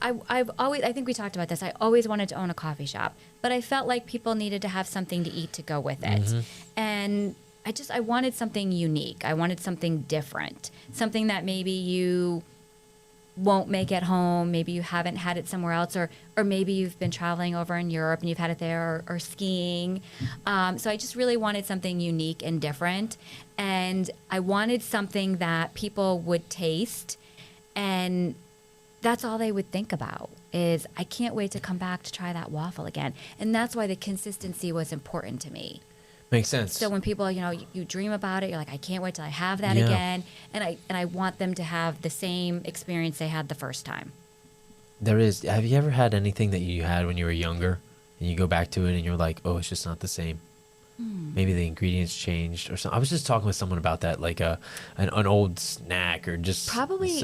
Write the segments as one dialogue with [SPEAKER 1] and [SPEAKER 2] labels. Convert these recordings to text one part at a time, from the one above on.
[SPEAKER 1] I think we talked about this. I always wanted to own a coffee shop, but I felt like people needed to have something to eat to go with it.
[SPEAKER 2] Mm-hmm.
[SPEAKER 1] And I wanted something unique. I wanted something different, something that maybe you won't make at home. Maybe you haven't had it somewhere else, or maybe you've been traveling over in Europe and you've had it there, or skiing. So I just really wanted something unique and different. And I wanted something that people would taste, and that's all they would think about is, I can't wait to come back to try that waffle again. And that's why the consistency was important to me.
[SPEAKER 2] Makes sense.
[SPEAKER 1] So when people, you dream about it, you're like, I can't wait till I have that again. And I want them to have the same experience they had the first time.
[SPEAKER 2] There is. Have you ever had anything that you had when you were younger and you go back to it and you're like, oh, it's just not the same? Maybe the ingredients changed or something. I was just talking with someone about that, like an old snack or just
[SPEAKER 1] probably.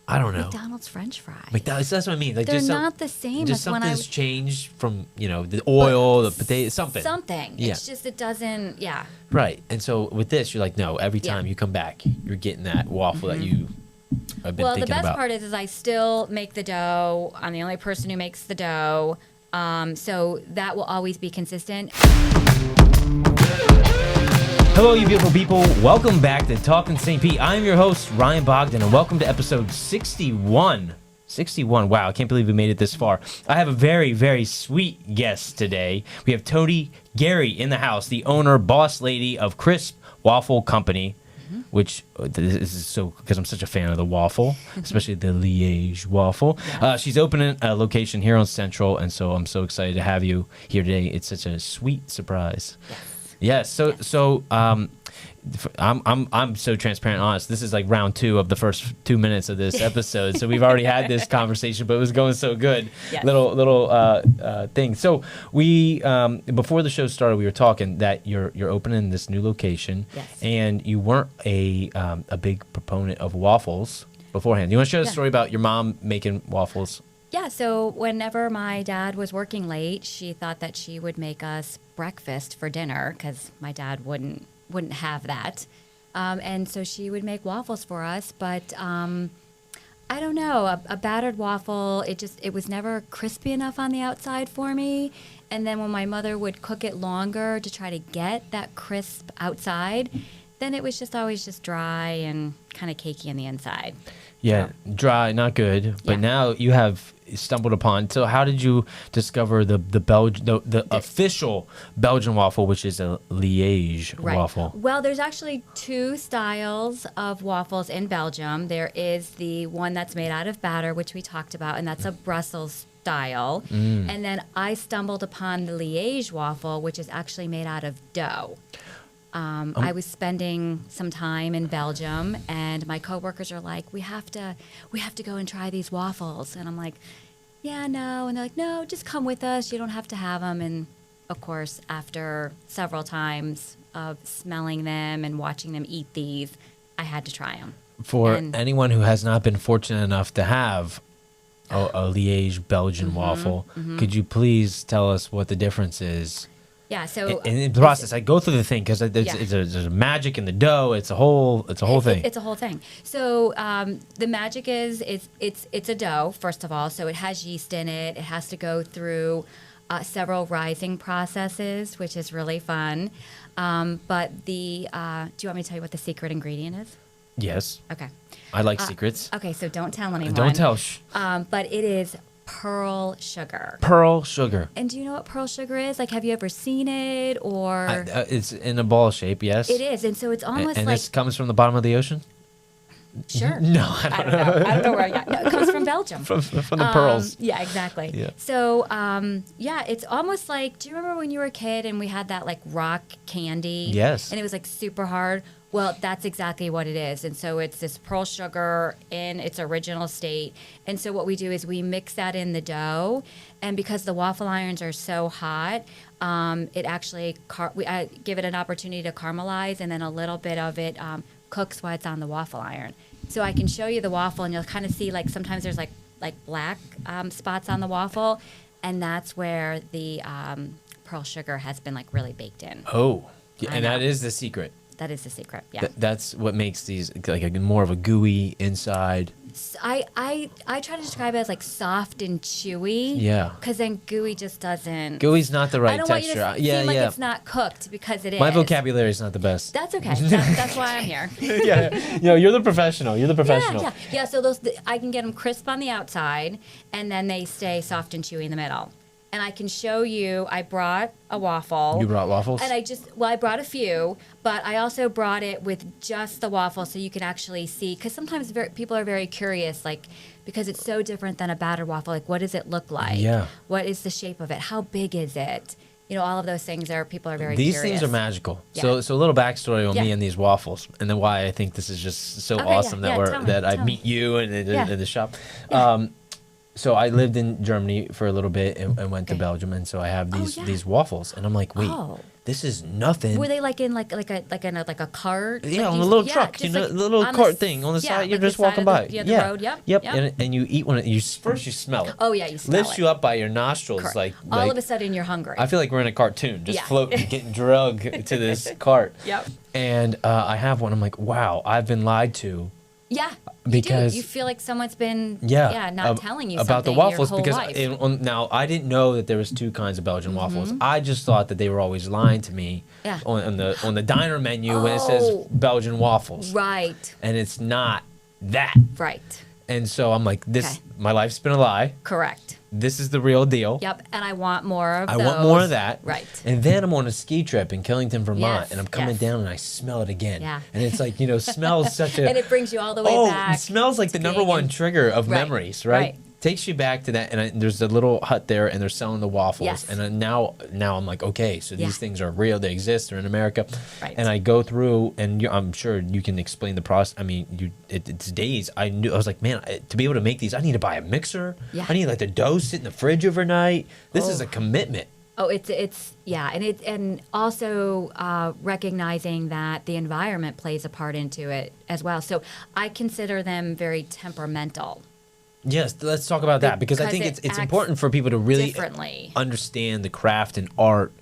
[SPEAKER 2] I don't know.
[SPEAKER 1] McDonald's French fries.
[SPEAKER 2] McDonald's, that's what I mean. Like,
[SPEAKER 1] they're not the same
[SPEAKER 2] just
[SPEAKER 1] as when
[SPEAKER 2] something's changed from, the oil, the potato, something.
[SPEAKER 1] Something.
[SPEAKER 2] Yeah.
[SPEAKER 1] It's just, it doesn't, yeah.
[SPEAKER 2] Right. And so with this, you're like, no, every time you come back, you're getting that waffle that you have been thinking about.
[SPEAKER 1] Well, the best part is I still make the dough. I'm the only person who makes the dough. So that will always be consistent.
[SPEAKER 2] Hello, you beautiful people. Welcome back to Talkin St. Pete. I'm your host, Ryan Bogdan, and welcome to episode 61. 61. Wow, I can't believe we made it this far. I have a very, very sweet guest today. We have Todi Garay in the house, the owner, boss lady of Crisp Waffle Company, which this is so because I'm such a fan of the waffle, especially the Liège waffle. Yes. She's opening a location here on Central, and so I'm so excited to have you here today. It's such a sweet surprise. Yes. So I'm so transparent and honest. This is like round 2 of the first 2 minutes of this episode. So we've already had this conversation, but it was going so good. Yes. Little thing. So we before the show started, we were talking that you're opening this new location, and you weren't a big proponent of waffles beforehand. You want to share the story about your mom making waffles?
[SPEAKER 1] Yeah, so whenever my dad was working late, she thought that she would make us breakfast for dinner because my dad wouldn't have that. And so she would make waffles for us. But I don't know, a battered waffle, it was never crispy enough on the outside for me. And then when my mother would cook it longer to try to get that crisp outside, then it was just always just dry and kind of cakey on the inside.
[SPEAKER 2] Yeah, dry, not good. But now you have stumbled upon. So how did you discover the official Belgian waffle, which is a Liège waffle?
[SPEAKER 1] Well, there's actually 2 styles of waffles in Belgium. There is the one that's made out of batter, which we talked about, and that's a Brussels style. And then I stumbled upon the Liège waffle, which is actually made out of dough. I was spending some time in Belgium, and my coworkers are like, we have to go and try these waffles. And I'm like, yeah, no. And they're like, no, just come with us. You don't have to have them. And of course, after several times of smelling them and watching them eat these, I had to try them.
[SPEAKER 2] For anyone who has not been fortunate enough to have a Liège Belgian waffle, could you please tell us what the difference is?
[SPEAKER 1] Yeah, so
[SPEAKER 2] in the process, I go through the thing because there's a magic in the dough. It's a whole thing.
[SPEAKER 1] It's a whole thing. So the magic is it's a dough, first of all. So it has yeast in it. It has to go through several rising processes, which is really fun. But do you want me to tell you what the secret ingredient is?
[SPEAKER 2] Yes.
[SPEAKER 1] Okay.
[SPEAKER 2] I like secrets.
[SPEAKER 1] Okay, so don't tell anyone.
[SPEAKER 2] Don't tell.
[SPEAKER 1] But it is pearl sugar.
[SPEAKER 2] Pearl sugar.
[SPEAKER 1] And do you know what pearl sugar is? Like, have you ever seen it? Or
[SPEAKER 2] it's in a ball shape, yes.
[SPEAKER 1] It is, and so it's almost
[SPEAKER 2] and
[SPEAKER 1] like...
[SPEAKER 2] this comes from the bottom of the ocean?
[SPEAKER 1] Sure.
[SPEAKER 2] No, I don't know.
[SPEAKER 1] I don't know where I got. No, it comes from Belgium.
[SPEAKER 2] from the pearls.
[SPEAKER 1] Yeah, exactly.
[SPEAKER 2] Yeah.
[SPEAKER 1] So, it's almost like, do you remember when you were a kid and we had that like rock candy?
[SPEAKER 2] Yes.
[SPEAKER 1] And it was like super hard? Well, that's exactly what it is. And so it's this pearl sugar in its original state. And so what we do is we mix that in the dough. And because the waffle irons are so hot, it actually, we give it an opportunity to caramelize, and then a little bit of it cooks while it's on the waffle iron. So I can show you the waffle, and you'll kind of see like sometimes there's like black spots on the waffle. And that's where the pearl sugar has been like really baked in.
[SPEAKER 2] Oh, yeah, and that is the secret.
[SPEAKER 1] That is the secret. Yeah.
[SPEAKER 2] That's what makes these like a more of a gooey inside.
[SPEAKER 1] I try to describe it as like soft and chewy.
[SPEAKER 2] Yeah.
[SPEAKER 1] Because then gooey just doesn't.
[SPEAKER 2] Gooey's not the right
[SPEAKER 1] I don't
[SPEAKER 2] texture.
[SPEAKER 1] want you to seem like it's not cooked because it is.
[SPEAKER 2] My vocabulary is not the best.
[SPEAKER 1] That's okay. That's why I'm here.
[SPEAKER 2] Yeah. You're the professional.
[SPEAKER 1] Yeah. So I can get them crisp on the outside, and then they stay soft and chewy in the middle. And I can show you, I brought a waffle.
[SPEAKER 2] You brought waffles?
[SPEAKER 1] And I brought a few, but I also brought it with just the waffle so you can actually see, because sometimes people are very curious, like, because it's so different than a battered waffle, like, what does it look like?
[SPEAKER 2] Yeah.
[SPEAKER 1] What is the shape of it? How big is it? You know, all of those things people are very
[SPEAKER 2] These
[SPEAKER 1] curious.
[SPEAKER 2] things are magical.
[SPEAKER 1] Yeah.
[SPEAKER 2] So a little backstory on me and these waffles, and then why I think this is just so awesome that I meet you in the shop. Yeah. So I lived in Germany for a little bit and went to Belgium, and so I have these waffles, and I'm like, wait, this is nothing.
[SPEAKER 1] Were they like in like a cart?
[SPEAKER 2] Yeah,
[SPEAKER 1] like
[SPEAKER 2] on a little truck, the little cart thing on the side. You're just walking by.
[SPEAKER 1] The road. Yep.
[SPEAKER 2] And you eat one. First you smell it.
[SPEAKER 1] Oh yeah, you smell it.
[SPEAKER 2] Lifts you up by your nostrils, like
[SPEAKER 1] all of a sudden you're hungry.
[SPEAKER 2] I feel like we're in a cartoon, just floating, getting drugged to this cart.
[SPEAKER 1] Yep.
[SPEAKER 2] And I have one. I'm like, wow, I've been lied to.
[SPEAKER 1] Yeah.
[SPEAKER 2] Because
[SPEAKER 1] you feel like someone's been not telling you
[SPEAKER 2] about the waffles
[SPEAKER 1] your whole life.
[SPEAKER 2] Now I didn't know that there was two kinds of Belgian waffles. I just thought that they were always lying to me on the diner menu when it says Belgian waffles.
[SPEAKER 1] Right.
[SPEAKER 2] And it's not that.
[SPEAKER 1] Right.
[SPEAKER 2] And so I'm like, my life's been a lie.
[SPEAKER 1] Correct.
[SPEAKER 2] This is the real deal.
[SPEAKER 1] Yep, and I want more of
[SPEAKER 2] those. I want more of that.
[SPEAKER 1] Right.
[SPEAKER 2] And then I'm on a ski trip in Killington, Vermont, and I'm coming down and I smell it again.
[SPEAKER 1] Yeah.
[SPEAKER 2] And it's like, smells such a...
[SPEAKER 1] And it brings you all the way back.
[SPEAKER 2] Oh, it smells like the number one trigger of memories, right? Takes you back to that, and there's a little hut there, and they're selling the waffles. Yes. And now I'm like, okay, so these things are real. They exist. They're in America. Right. And I go through, and I'm sure you can explain the process. I mean, it's days. I was like, man, to be able to make these, I need to buy a mixer. Yeah. I need like the dough sit in the fridge overnight. This is a commitment.
[SPEAKER 1] Oh, and also recognizing that the environment plays a part into it as well. So I consider them very temperamental.
[SPEAKER 2] Yes, let's talk about that because I think it's important for people to really understand the craft and art.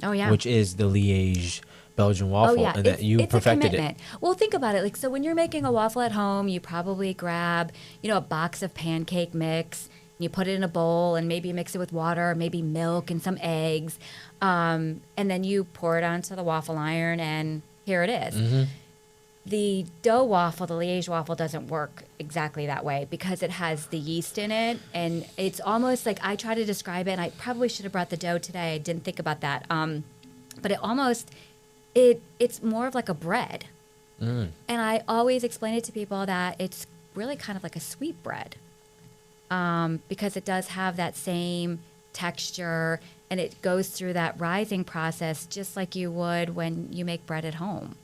[SPEAKER 1] Oh yeah,
[SPEAKER 2] which is the Liège Belgian waffle, and that you perfected it.
[SPEAKER 1] Well, think about it. Like, so when you're making a waffle at home, you probably grab, a box of pancake mix. You put it in a bowl and maybe mix it with water, maybe milk and some eggs, and then you pour it onto the waffle iron, and here it is. Mm-hmm. The dough waffle, the Liège waffle, doesn't work exactly that way because it has the yeast in it, and it's almost like I try to describe it, and I probably should have brought the dough today. I didn't think about that. But it's more of like a bread. Mm. And I always explain it to people that it's really kind of like a sweet bread because it does have that same texture, and it goes through that rising process just like you would when you make bread at home.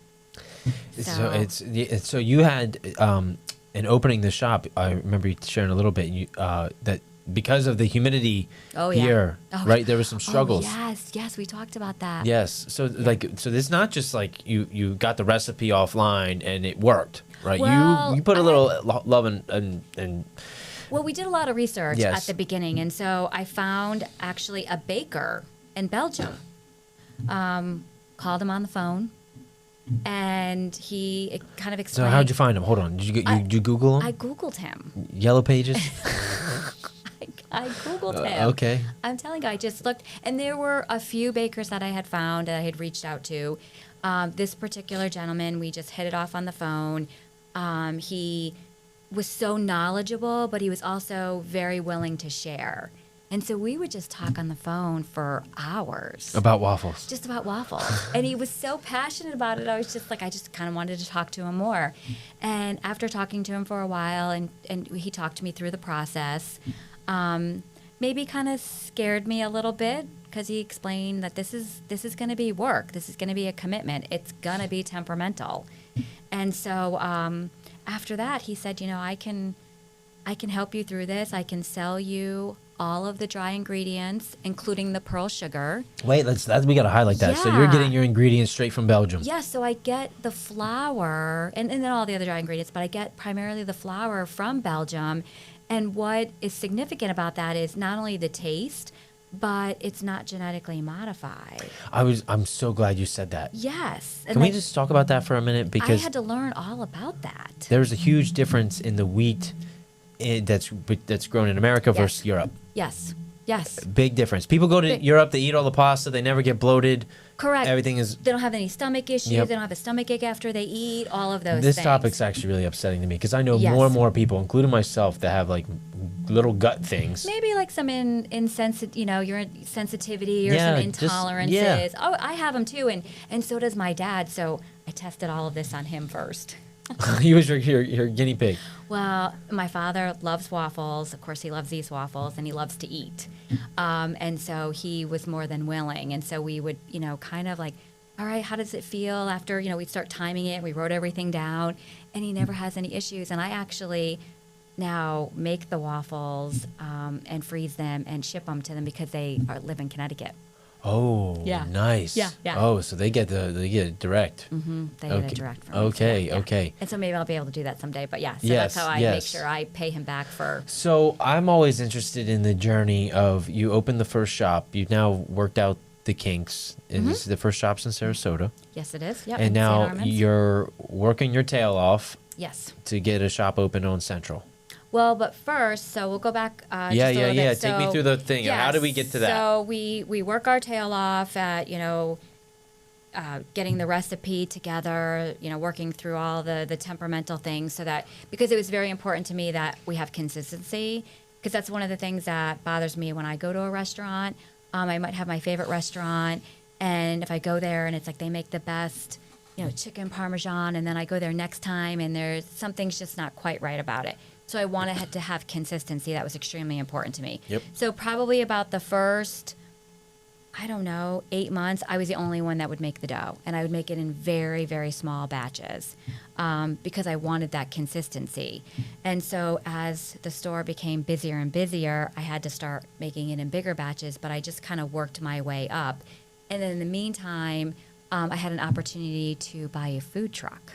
[SPEAKER 2] So you had in opening the shop. I remember you sharing a little bit that because of the humidity here, right? There were some struggles.
[SPEAKER 1] Oh, yes, we talked about that.
[SPEAKER 2] Yes, so it's not just like you got the recipe offline and it worked, right?
[SPEAKER 1] Well,
[SPEAKER 2] you put a little love and.
[SPEAKER 1] Well, we did a lot of research at the beginning, and so I found actually a baker in Belgium. Called him on the phone. And he kind of explained.
[SPEAKER 2] So how'd you find him? Hold on. Did you Google him?
[SPEAKER 1] I Googled him.
[SPEAKER 2] Yellow Pages?
[SPEAKER 1] I Googled him.
[SPEAKER 2] Okay.
[SPEAKER 1] I'm telling you, I just looked. And there were a few bakers that I had found that I had reached out to. This particular gentleman, we just hit it off on the phone. He was so knowledgeable, but he was also very willing to share. And so we would just talk on the phone for hours.
[SPEAKER 2] About waffles.
[SPEAKER 1] Just about waffles. And he was so passionate about it. I was just like, I just kind of wanted to talk to him more. And after talking to him for a while, and he talked to me through the process, maybe kind of scared me a little bit because he explained that this is going to be work. This is going to be a commitment. It's going to be temperamental. And so after that, he said, I can help you through this. I can sell you all of the dry ingredients, including the pearl sugar.
[SPEAKER 2] Wait, we got to highlight that. Yeah. So you're getting your ingredients straight from Belgium.
[SPEAKER 1] Yeah, so I get the flour and then all the other dry ingredients, but I get primarily the flour from Belgium. And what is significant about that is not only the taste, but it's not genetically modified.
[SPEAKER 2] I'm so glad you said that.
[SPEAKER 1] Yes.
[SPEAKER 2] Can we just talk about that for a minute?
[SPEAKER 1] I
[SPEAKER 2] Because
[SPEAKER 1] had to learn all about that.
[SPEAKER 2] there's a huge difference in the wheat that's grown in America versus Europe.
[SPEAKER 1] Yes. Yes.
[SPEAKER 2] Big difference. People go to Europe, they eat all the pasta, they never get bloated.
[SPEAKER 1] Correct.
[SPEAKER 2] Everything is.
[SPEAKER 1] They don't have any stomach issues.
[SPEAKER 2] Yep.
[SPEAKER 1] They don't have a stomach ache after they eat. All of those
[SPEAKER 2] This
[SPEAKER 1] things.
[SPEAKER 2] topic's actually really upsetting to me because I know
[SPEAKER 1] Yes.
[SPEAKER 2] more and more people, including myself, that have like little gut things.
[SPEAKER 1] Maybe like some your sensitivity or
[SPEAKER 2] Yeah,
[SPEAKER 1] some
[SPEAKER 2] just-
[SPEAKER 1] intolerances.
[SPEAKER 2] yeah.
[SPEAKER 1] Oh, I have them too, and so does my dad. So I tested all of this on him first.
[SPEAKER 2] He was your guinea pig.
[SPEAKER 1] Well, my father loves waffles. Of course, he loves these waffles, and he loves to eat. And so he was more than willing. And so we would, kind of like, all right, how does it feel after, we'd start timing it. We wrote everything down, and he never has any issues. And I actually now make the waffles and freeze them and ship them to them because they live in Connecticut.
[SPEAKER 2] Oh,
[SPEAKER 1] Yeah.
[SPEAKER 2] nice.
[SPEAKER 1] Yeah.
[SPEAKER 2] Oh, so they get it direct.
[SPEAKER 1] They get it direct from me.
[SPEAKER 2] Okay,
[SPEAKER 1] Yeah.
[SPEAKER 2] okay.
[SPEAKER 1] And so maybe I'll be able to do that someday. But yeah, so
[SPEAKER 2] Yes,
[SPEAKER 1] that's how I
[SPEAKER 2] yes.
[SPEAKER 1] make sure I pay him back for.
[SPEAKER 2] So I'm always interested in the journey of you opened the first shop. You've now worked out the kinks. And this is the first shop's in Sarasota.
[SPEAKER 1] Yes, it is. Yep.
[SPEAKER 2] And
[SPEAKER 1] in St.
[SPEAKER 2] now
[SPEAKER 1] Armands.
[SPEAKER 2] you're working your tail off
[SPEAKER 1] Yes.
[SPEAKER 2] to get a shop open on Central.
[SPEAKER 1] Well, but first, so we'll go back.
[SPEAKER 2] Yeah,
[SPEAKER 1] just a little bit.
[SPEAKER 2] Take me through the thing. How did we get to that?
[SPEAKER 1] So we work our tail off at getting the recipe together. Working through all the temperamental things, so that because it was very important to me that we have consistency, because that's one of the things that bothers me when I go to a restaurant. I might have my favorite restaurant, and if I go there and it's like they make the best, chicken parmesan, and then I go there next time and there's something's just not quite right about it. So I wanted to have consistency. That was extremely important to me.
[SPEAKER 2] Yep.
[SPEAKER 1] So probably about the first, 8 months, I was the only one that would make the dough. And I would make it in very, very small batches because I wanted that consistency. And so as the store became busier and busier, I had to start making it in bigger batches, but I just kind of worked my way up. And then in the meantime, I had an opportunity to buy a food truck.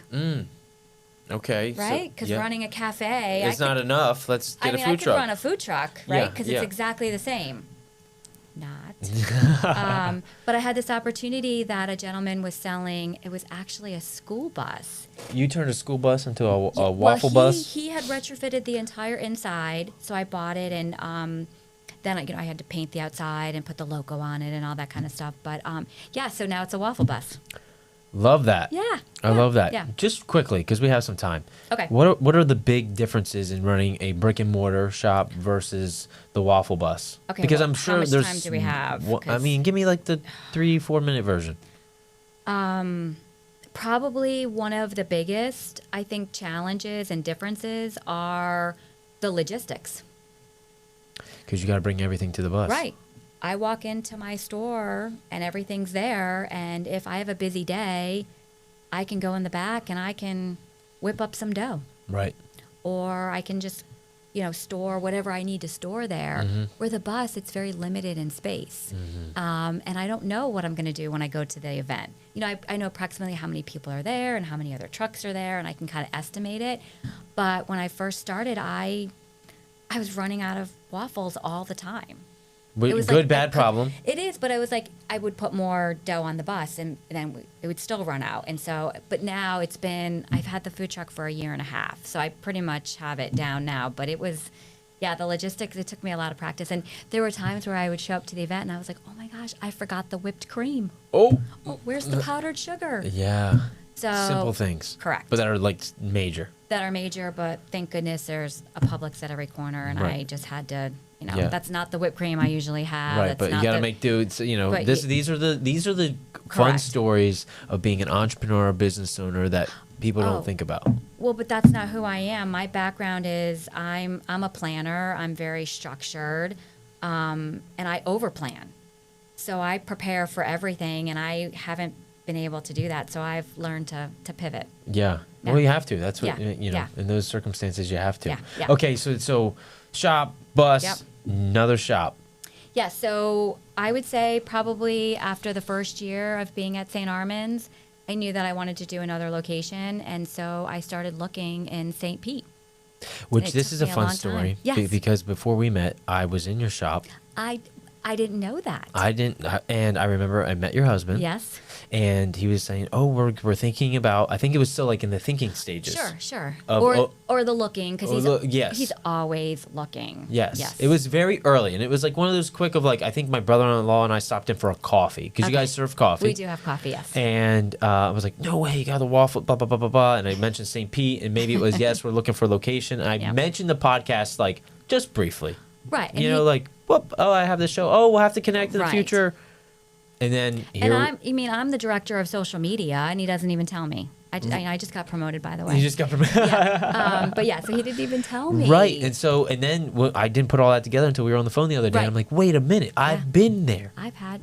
[SPEAKER 2] Okay.
[SPEAKER 1] Right? Because running a cafe...
[SPEAKER 2] It's not enough. Let's get a food
[SPEAKER 1] I
[SPEAKER 2] truck.
[SPEAKER 1] could run a food truck, right? Because it's exactly the same. Not. But I had this opportunity that a gentleman was selling. It was actually a school bus.
[SPEAKER 2] You turned a school bus into a waffle bus?
[SPEAKER 1] He had retrofitted the entire inside, so I bought it, and then I had to paint the outside and put the logo on it and all that kind of stuff. But so now it's a waffle bus.
[SPEAKER 2] Love that.
[SPEAKER 1] Yeah.
[SPEAKER 2] I love that.
[SPEAKER 1] Yeah.
[SPEAKER 2] Just quickly, because we have some time.
[SPEAKER 1] Okay.
[SPEAKER 2] What are the big differences in running a brick and mortar shop versus the waffle bus?
[SPEAKER 1] Okay.
[SPEAKER 2] Because
[SPEAKER 1] well,
[SPEAKER 2] I'm sure
[SPEAKER 1] how much
[SPEAKER 2] there's.
[SPEAKER 1] time do we have?
[SPEAKER 2] Give me like the 3-4 minute version.
[SPEAKER 1] Probably one of the biggest, I think, challenges and differences are the logistics.
[SPEAKER 2] Because you got to bring everything to the bus.
[SPEAKER 1] Right. I walk into my store and everything's there. And if I have a busy day, I can go in the back and I can whip up some dough.
[SPEAKER 2] Right.
[SPEAKER 1] Or I can just, store whatever I need to store there.
[SPEAKER 2] Mm-hmm.
[SPEAKER 1] Where the bus, it's very limited in space. And I don't know what I'm going to do when I go to the event. I know approximately how many people are there and how many other trucks are there, and I can kind of estimate it. But when I first started, I was running out of waffles all the time.
[SPEAKER 2] Good,
[SPEAKER 1] like,
[SPEAKER 2] bad problem.
[SPEAKER 1] It is, but it was like I would put more dough on the bus, and then it would still run out. And so, but now I've had the food truck for a year and a half, so I pretty much have it down now. But it was, the logistics, it took me a lot of practice. And there were times where I would show up to the event, and I was like, oh my gosh, I forgot the whipped cream.
[SPEAKER 2] Oh,
[SPEAKER 1] where's the powdered sugar?
[SPEAKER 2] yeah.
[SPEAKER 1] So
[SPEAKER 2] Simple things.
[SPEAKER 1] Correct.
[SPEAKER 2] But that are like major.
[SPEAKER 1] That are major, but thank goodness there's a Publix at every corner, and
[SPEAKER 2] Right.
[SPEAKER 1] I just had to,
[SPEAKER 2] Yeah.
[SPEAKER 1] that's not the whipped cream I usually have.
[SPEAKER 2] Right,
[SPEAKER 1] That's
[SPEAKER 2] but you
[SPEAKER 1] not
[SPEAKER 2] got to
[SPEAKER 1] the-
[SPEAKER 2] make do. It's,
[SPEAKER 1] But
[SPEAKER 2] these are the fun
[SPEAKER 1] Correct.
[SPEAKER 2] stories of being an entrepreneur or business owner that people
[SPEAKER 1] Oh.
[SPEAKER 2] don't think about.
[SPEAKER 1] Well, but that's not who I am. My background is I'm a planner. I'm very structured, and I overplan. So I prepare for everything, and I haven't been able to do that. So I've learned to pivot.
[SPEAKER 2] Yeah.
[SPEAKER 1] Yeah.
[SPEAKER 2] Well, you have to. That's what
[SPEAKER 1] Yeah. Yeah.
[SPEAKER 2] In those circumstances, you have to.
[SPEAKER 1] Yeah. Yeah.
[SPEAKER 2] Okay, so shop, bus,
[SPEAKER 1] Yep.
[SPEAKER 2] another shop.
[SPEAKER 1] Yeah. So I would say probably after the first year of being at St. Armands, I knew that I wanted to do another location, and so I started looking in St. Pete.
[SPEAKER 2] Which
[SPEAKER 1] It
[SPEAKER 2] this
[SPEAKER 1] took
[SPEAKER 2] is a
[SPEAKER 1] me a
[SPEAKER 2] fun
[SPEAKER 1] long
[SPEAKER 2] story.
[SPEAKER 1] time. Yes.
[SPEAKER 2] Because before we met, I was in your shop.
[SPEAKER 1] I I didn't know that.
[SPEAKER 2] I didn't, and I remember I met your husband.
[SPEAKER 1] Yes.
[SPEAKER 2] And he was saying, "Oh, we're thinking about." I think it was still like in the thinking stages.
[SPEAKER 1] Sure.
[SPEAKER 2] Of,
[SPEAKER 1] Or the looking, because he's always looking.
[SPEAKER 2] Yes. It was very early, and it was like one of those quick of like, I think my brother-in-law and I stopped in for a coffee, because you guys serve coffee.
[SPEAKER 1] We do have coffee, yes.
[SPEAKER 2] And I was like, "No way, you got the waffle, blah blah blah blah blah." And I mentioned St. Pete, and maybe it was yes, we're looking for a location. And I mentioned the podcast like just briefly,
[SPEAKER 1] right?
[SPEAKER 2] And like, whoop, oh, I have this show. Oh, we'll have to connect in the future. And then
[SPEAKER 1] I'm the director of social media, and he doesn't even tell me. I just got promoted, by the way.
[SPEAKER 2] You just got promoted.
[SPEAKER 1] But so he didn't even tell me.
[SPEAKER 2] Right, and then I didn't put all that together until we were on the phone the other day. Right. I'm like, wait a minute, I've been there.
[SPEAKER 1] I've had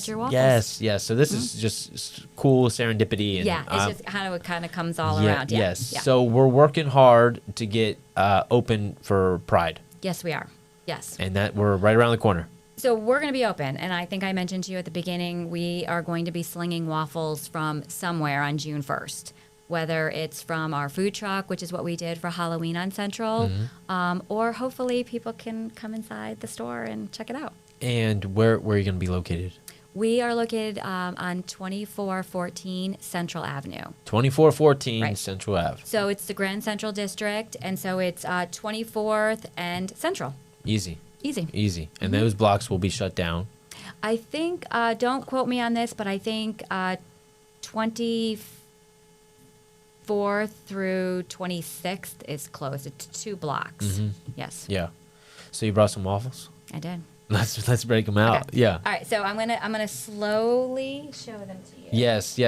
[SPEAKER 1] your waffles.
[SPEAKER 2] Yes. So this is just cool serendipity. And,
[SPEAKER 1] it's just kind of comes all around.
[SPEAKER 2] Yes. Yeah. So we're working hard to get open for Pride.
[SPEAKER 1] Yes, we are. Yes.
[SPEAKER 2] And that we're right around the corner.
[SPEAKER 1] So we're going to be open, and I think I mentioned to you at the beginning, we are going to be slinging waffles from somewhere on June 1st, whether it's from our food truck, which is what we did for Halloween on Central, or hopefully people can come inside the store and check it out.
[SPEAKER 2] And where are you going to be located?
[SPEAKER 1] We are located on 2414 Central Avenue.
[SPEAKER 2] 2414 Central Ave.
[SPEAKER 1] So it's the Grand Central District, and so it's 24th and Central.
[SPEAKER 2] Easy. And those blocks will be shut down.
[SPEAKER 1] I think, don't quote me on this, but I think 24th through 26th is closed. It's 2 blocks. Mm-hmm. Yes.
[SPEAKER 2] Yeah. So you brought some waffles?
[SPEAKER 1] I did.
[SPEAKER 2] Let's break them out. Okay. Yeah.
[SPEAKER 1] All right. So I'm gonna slowly show them to you.
[SPEAKER 2] Yes.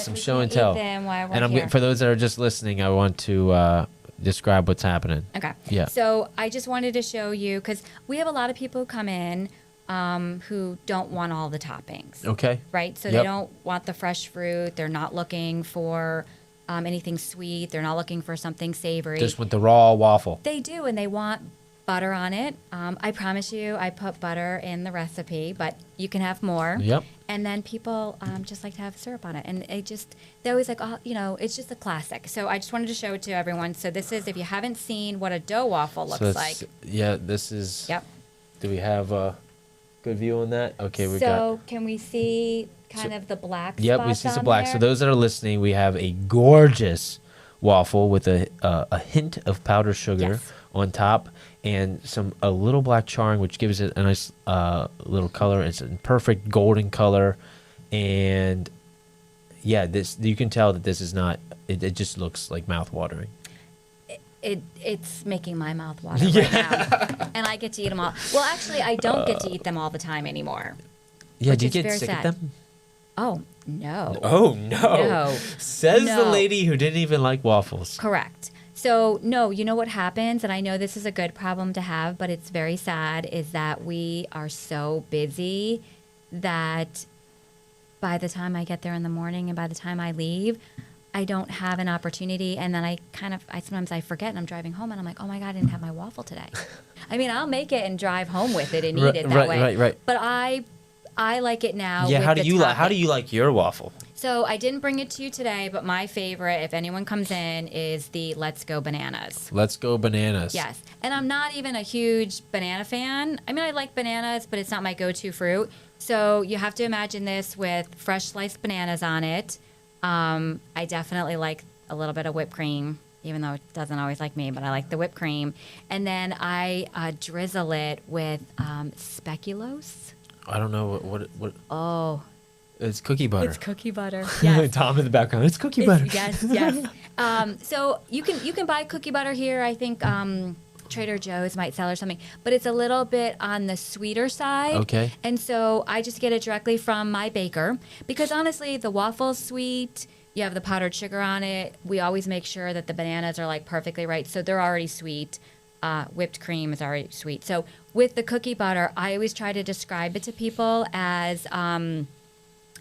[SPEAKER 2] Some show and tell.
[SPEAKER 1] Them while we're here.
[SPEAKER 2] For those that are just listening, I want to describe what's happening.
[SPEAKER 1] Okay.
[SPEAKER 2] Yeah.
[SPEAKER 1] So I just wanted to show you, because we have a lot of people who come in who don't want all the toppings.
[SPEAKER 2] Okay.
[SPEAKER 1] Right? So they don't want the fresh fruit. They're not looking for anything sweet. They're not looking for something savory.
[SPEAKER 2] Just with the raw waffle.
[SPEAKER 1] They do, and they want butter on it. I promise you, I put butter in the recipe, but you can have more.
[SPEAKER 2] Yep.
[SPEAKER 1] And then people just like to have syrup on it. And they're always like, oh, it's just a classic. So I just wanted to show it to everyone. So this is, if you haven't seen what a dough waffle looks like.
[SPEAKER 2] Yeah, this is.
[SPEAKER 1] Yep.
[SPEAKER 2] Do we have a good view on that? Okay, we got.
[SPEAKER 1] So can we see kind of the black spots?
[SPEAKER 2] Yep, we see some black.
[SPEAKER 1] There?
[SPEAKER 2] So those that are listening, we have a gorgeous waffle with a hint of powdered sugar on top, and a little black charring, which gives it a nice little color. It's a perfect golden color, and this you can tell that this is not. It just looks like mouth watering.
[SPEAKER 1] It's making my mouth water right now, and I get to eat them all. Well, actually, I don't get to eat them all the time anymore.
[SPEAKER 2] Yeah, do you get sick of them?
[SPEAKER 1] Oh no!
[SPEAKER 2] Oh no! Says the lady who didn't even like waffles.
[SPEAKER 1] Correct. So, no, you know what happens, and I know this is a good problem to have, but it's very sad, is that we are so busy that by the time I get there in the morning and by the time I leave, I don't have an opportunity, and then I sometimes I forget, and I'm driving home, and I'm like, oh my God, I didn't have my waffle today. I mean, I'll make it and drive home with it and eat it that way. Right. But I like it now.
[SPEAKER 2] Yeah, how do you like your waffle?
[SPEAKER 1] So I didn't bring it to you today, but my favorite, if anyone comes in, is the Let's Go Bananas.
[SPEAKER 2] Let's Go Bananas.
[SPEAKER 1] Yes. And I'm not even a huge banana fan. I mean, I like bananas, but it's not my go-to fruit. So you have to imagine this with fresh sliced bananas on it. I definitely like a little bit of whipped cream, even though it doesn't always like me, but I like the whipped cream. And then I drizzle it with speculoose.
[SPEAKER 2] I don't know what.
[SPEAKER 1] Oh.
[SPEAKER 2] It's cookie butter.
[SPEAKER 1] It's cookie butter. Yes.
[SPEAKER 2] Tom in the background. It's cookie butter.
[SPEAKER 1] Yes. So you can buy cookie butter here. I think Trader Joe's might sell or something, but it's a little bit on the sweeter side.
[SPEAKER 2] Okay.
[SPEAKER 1] And so I just get it directly from my baker, because honestly, the waffle's sweet. You have the powdered sugar on it. We always make sure that the bananas are like perfectly right, so they're already sweet. Whipped cream is already sweet. So with the cookie butter, I always try to describe it to people as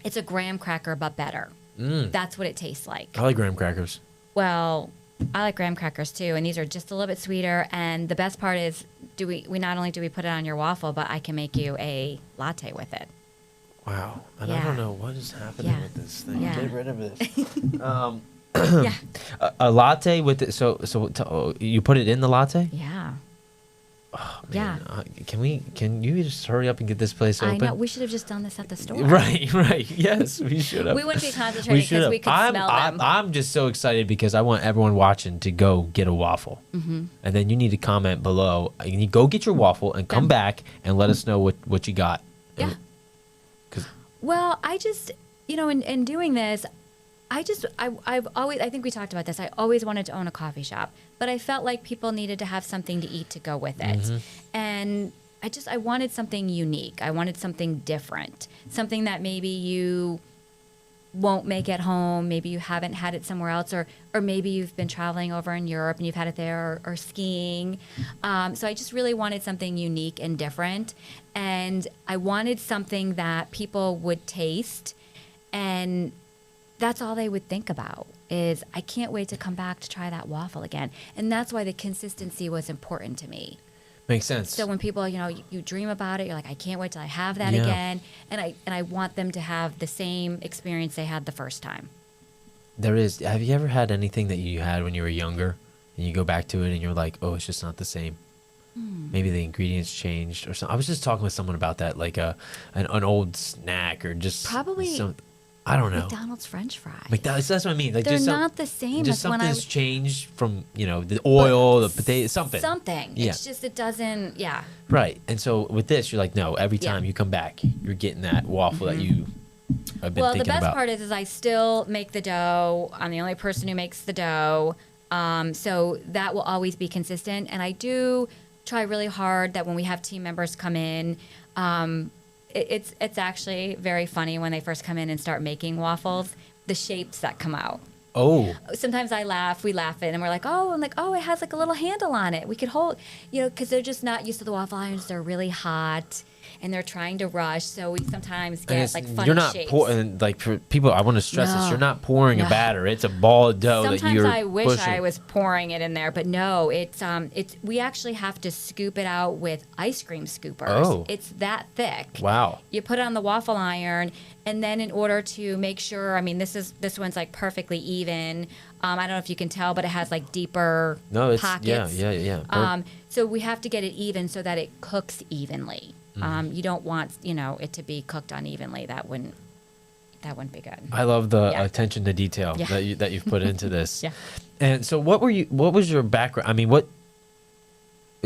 [SPEAKER 1] it's a graham cracker, but better. That's what it tastes like.
[SPEAKER 2] I like graham crackers.
[SPEAKER 1] Well, I like graham crackers too, and these are just a little bit sweeter. And the best part is, we not only do we put it on your waffle, but I can make you a latte with it.
[SPEAKER 2] Wow. And I don't know what is happening with this thing.
[SPEAKER 1] Yeah.
[SPEAKER 2] Get rid of this. A latte with it. So you put it in the latte?
[SPEAKER 1] Yeah.
[SPEAKER 2] Oh,
[SPEAKER 1] Yeah.
[SPEAKER 2] man. Can you just hurry up and get this place open?
[SPEAKER 1] I know. We should have just done this at the store.
[SPEAKER 2] Right. Yes, we should have.
[SPEAKER 1] We wouldn't be concentrating because we could smell them.
[SPEAKER 2] I'm just so excited because I want everyone watching to go get a waffle. Mm-hmm. And then you need to comment below. You need to go get your waffle and come back and let us know what you got.
[SPEAKER 1] Yeah. Well, I just, in doing this, I've always, I think we talked about this. I always wanted to own a coffee shop, but I felt like people needed to have something to eat to go with it. Mm-hmm. And I wanted something unique. I wanted something different, something that maybe you won't make at home. Maybe you haven't had it somewhere else, or maybe you've been traveling over in Europe and you've had it there, or skiing. So I just really wanted something unique and different. And I wanted something that people would taste, and that's all they would think about is, I can't wait to come back to try that waffle again. And that's why the consistency was important to me.
[SPEAKER 2] Makes sense.
[SPEAKER 1] So when people, you dream about it, you're like, I can't wait till I have that again. And I want them to have the same experience they had the first time.
[SPEAKER 2] There is. Have you ever had anything that you had when you were younger and you go back to it and you're like, oh, it's just not the same? Maybe the ingredients changed or something. I was just talking with someone about that, like an old snack or just
[SPEAKER 1] probably.
[SPEAKER 2] I don't know.
[SPEAKER 1] McDonald's French fries.
[SPEAKER 2] That's what I mean. Like,
[SPEAKER 1] they're not the same
[SPEAKER 2] just
[SPEAKER 1] as when
[SPEAKER 2] something's changed from, the oil, the potato, something.
[SPEAKER 1] Something.
[SPEAKER 2] Yeah.
[SPEAKER 1] It's just, it doesn't,
[SPEAKER 2] Right. And so with this, you're like, no, every time you come back, you're getting that waffle that you have been thinking about. Well, the best
[SPEAKER 1] part is I still make the dough. I'm the only person who makes the dough. So that will always be consistent. And I do try really hard that when we have team members come in, it's actually very funny when they first come in and start making waffles, the shapes that come out.
[SPEAKER 2] Oh.
[SPEAKER 1] Sometimes we laugh it, and we're like, it has like a little handle on it. We could hold, because they're just not used to the waffle irons. They're really hot, and they're trying to rush. So we sometimes get like funny
[SPEAKER 2] You're not
[SPEAKER 1] shapes.
[SPEAKER 2] pouring, like, for people, I want to stress this. You're not pouring a batter. It's a ball of dough that you're
[SPEAKER 1] Sometimes I wish
[SPEAKER 2] pushing.
[SPEAKER 1] I was pouring it in there, but no, it's we actually have to scoop it out with ice cream scoopers.
[SPEAKER 2] Oh.
[SPEAKER 1] It's that thick.
[SPEAKER 2] Wow.
[SPEAKER 1] You put it on the waffle iron, and then in order to make sure, this one's like perfectly even. I don't know if you can tell, but it has like deeper pockets.
[SPEAKER 2] Yeah.
[SPEAKER 1] So we have to get it even so that it cooks evenly. You don't want, it to be cooked unevenly. That wouldn't be good.
[SPEAKER 2] I love the attention to detail that you've put into this.
[SPEAKER 1] Yeah.
[SPEAKER 2] And so what was your background?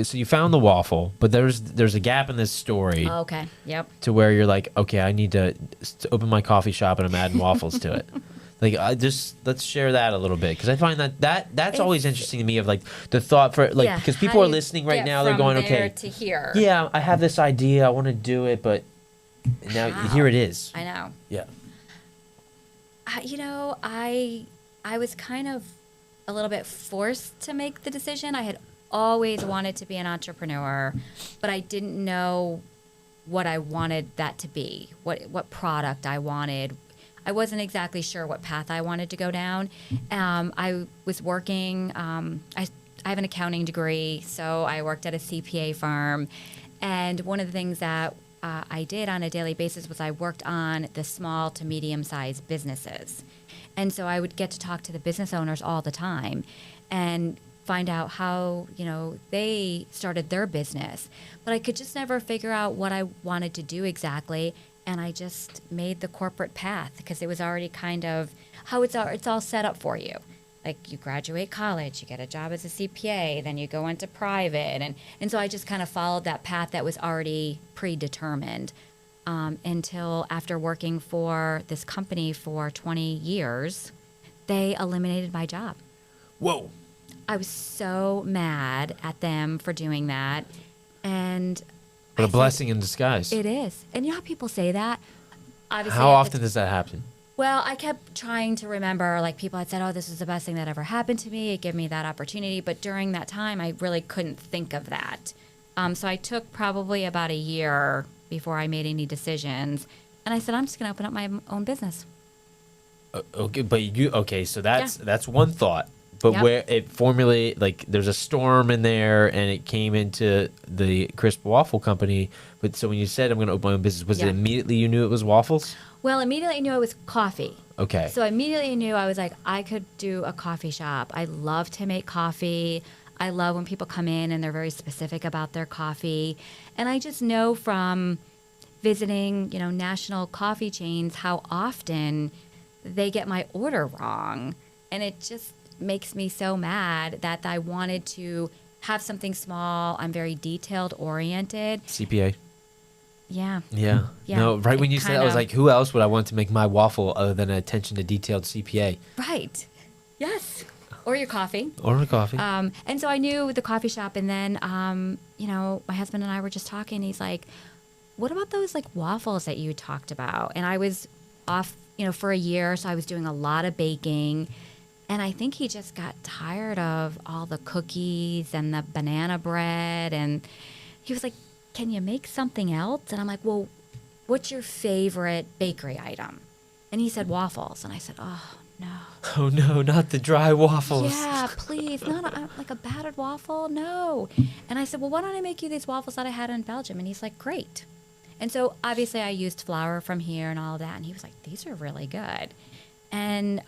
[SPEAKER 2] So you found the waffle, but there's a gap in this story.
[SPEAKER 1] Oh, okay. Yep.
[SPEAKER 2] To where you're like, okay, I need to open my coffee shop and I'm adding waffles to it. Like, let's share that a little bit, because I find that's always interesting to me, of like the thought for, like, because people are listening right now, they're going, okay,
[SPEAKER 1] to here.
[SPEAKER 2] Yeah, I have this idea, I want to do it, but now here it is.
[SPEAKER 1] I know.
[SPEAKER 2] Yeah.
[SPEAKER 1] I was kind of a little bit forced to make the decision. I had always wanted to be an entrepreneur, but I didn't know what I wanted that to be, what product I wanted. I wasn't exactly sure what path I wanted to go down. I was working, I have an accounting degree, so I worked at a CPA firm. And one of the things that I did on a daily basis was I worked on the small to medium-sized businesses. And so I would get to talk to the business owners all the time and find out how, they started their business. But I could just never figure out what I wanted to do exactly. And I just made the corporate path because it was already kind of how it's all set up for you. Like, you graduate college, you get a job as a CPA, then you go into private. And so I just kind of followed that path that was already predetermined until after working for this company for 20 years, they eliminated my job.
[SPEAKER 2] Whoa.
[SPEAKER 1] I was so mad at them for doing that. And
[SPEAKER 2] What a blessing in disguise.
[SPEAKER 1] it is. And you know how people say that? Obviously,
[SPEAKER 2] How often does that happen?
[SPEAKER 1] Well, I kept trying to remember, like, people had said, oh, this is the best thing that ever happened to me. It gave me that opportunity. But during that time, I really couldn't think of that. So I took probably about a year before I made any decisions. And I said, I'm just going to open up my own business.
[SPEAKER 2] Okay, so that's one thought. But
[SPEAKER 1] Yep.
[SPEAKER 2] where it formulated, like, there's a storm in there, and it came into the Crisp Waffle Company. But so when you said, I'm going to open my own business, was it
[SPEAKER 1] Yeah.
[SPEAKER 2] immediately you knew it was waffles?
[SPEAKER 1] Well, immediately I knew it was coffee.
[SPEAKER 2] Okay.
[SPEAKER 1] So I immediately knew I was like, I could do a coffee shop. I love to make coffee. I love when people come in and they're very specific about their coffee. And I just know from visiting, national coffee chains how often they get my order wrong. And it just makes me so mad that I wanted to have something small. I'm very detailed oriented.
[SPEAKER 2] CPA.
[SPEAKER 1] Yeah.
[SPEAKER 2] Yeah. No, right when you said that, I was like, who else would I want to make my waffle other than an attention to detailed CPA?
[SPEAKER 1] Right. Yes. Or your coffee.
[SPEAKER 2] Or a coffee.
[SPEAKER 1] And so I knew the coffee shop. And then, my husband and I were just talking. He's like, what about those like waffles that you talked about? And I was off, for a year. So I was doing a lot of baking. And I think he just got tired of all the cookies and the banana bread. And he was like, can you make something else? And I'm like, well, what's your favorite bakery item? And he said waffles. And I said, oh, no.
[SPEAKER 2] Oh, no, not the dry waffles.
[SPEAKER 1] Yeah, please. Not like a battered waffle. No. And I said, well, why don't I make you these waffles that I had in Belgium? And he's like, great. And so obviously I used flour from here and all of that. And he was like, these are really good. And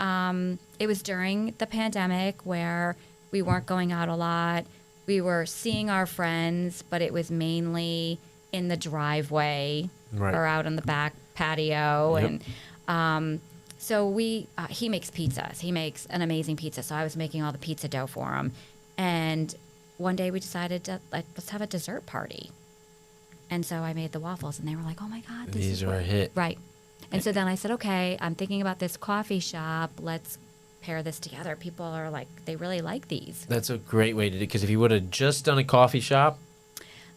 [SPEAKER 1] it was during the pandemic where we weren't going out a lot. We were seeing our friends, but it was mainly in the driveway or out on the back patio.
[SPEAKER 2] Yep.
[SPEAKER 1] And so he makes pizzas. He makes an amazing pizza. So I was making all the pizza dough for him. And one day we decided to let's have a dessert party. And so I made the waffles, and they were like, "Oh my God,
[SPEAKER 2] these are a hit!"
[SPEAKER 1] Right. And so then I said, "Okay, I'm thinking about this coffee shop. Let's pair this together." People are like, they really like these.
[SPEAKER 2] That's a great way to do it, because if you would have just done a coffee shop,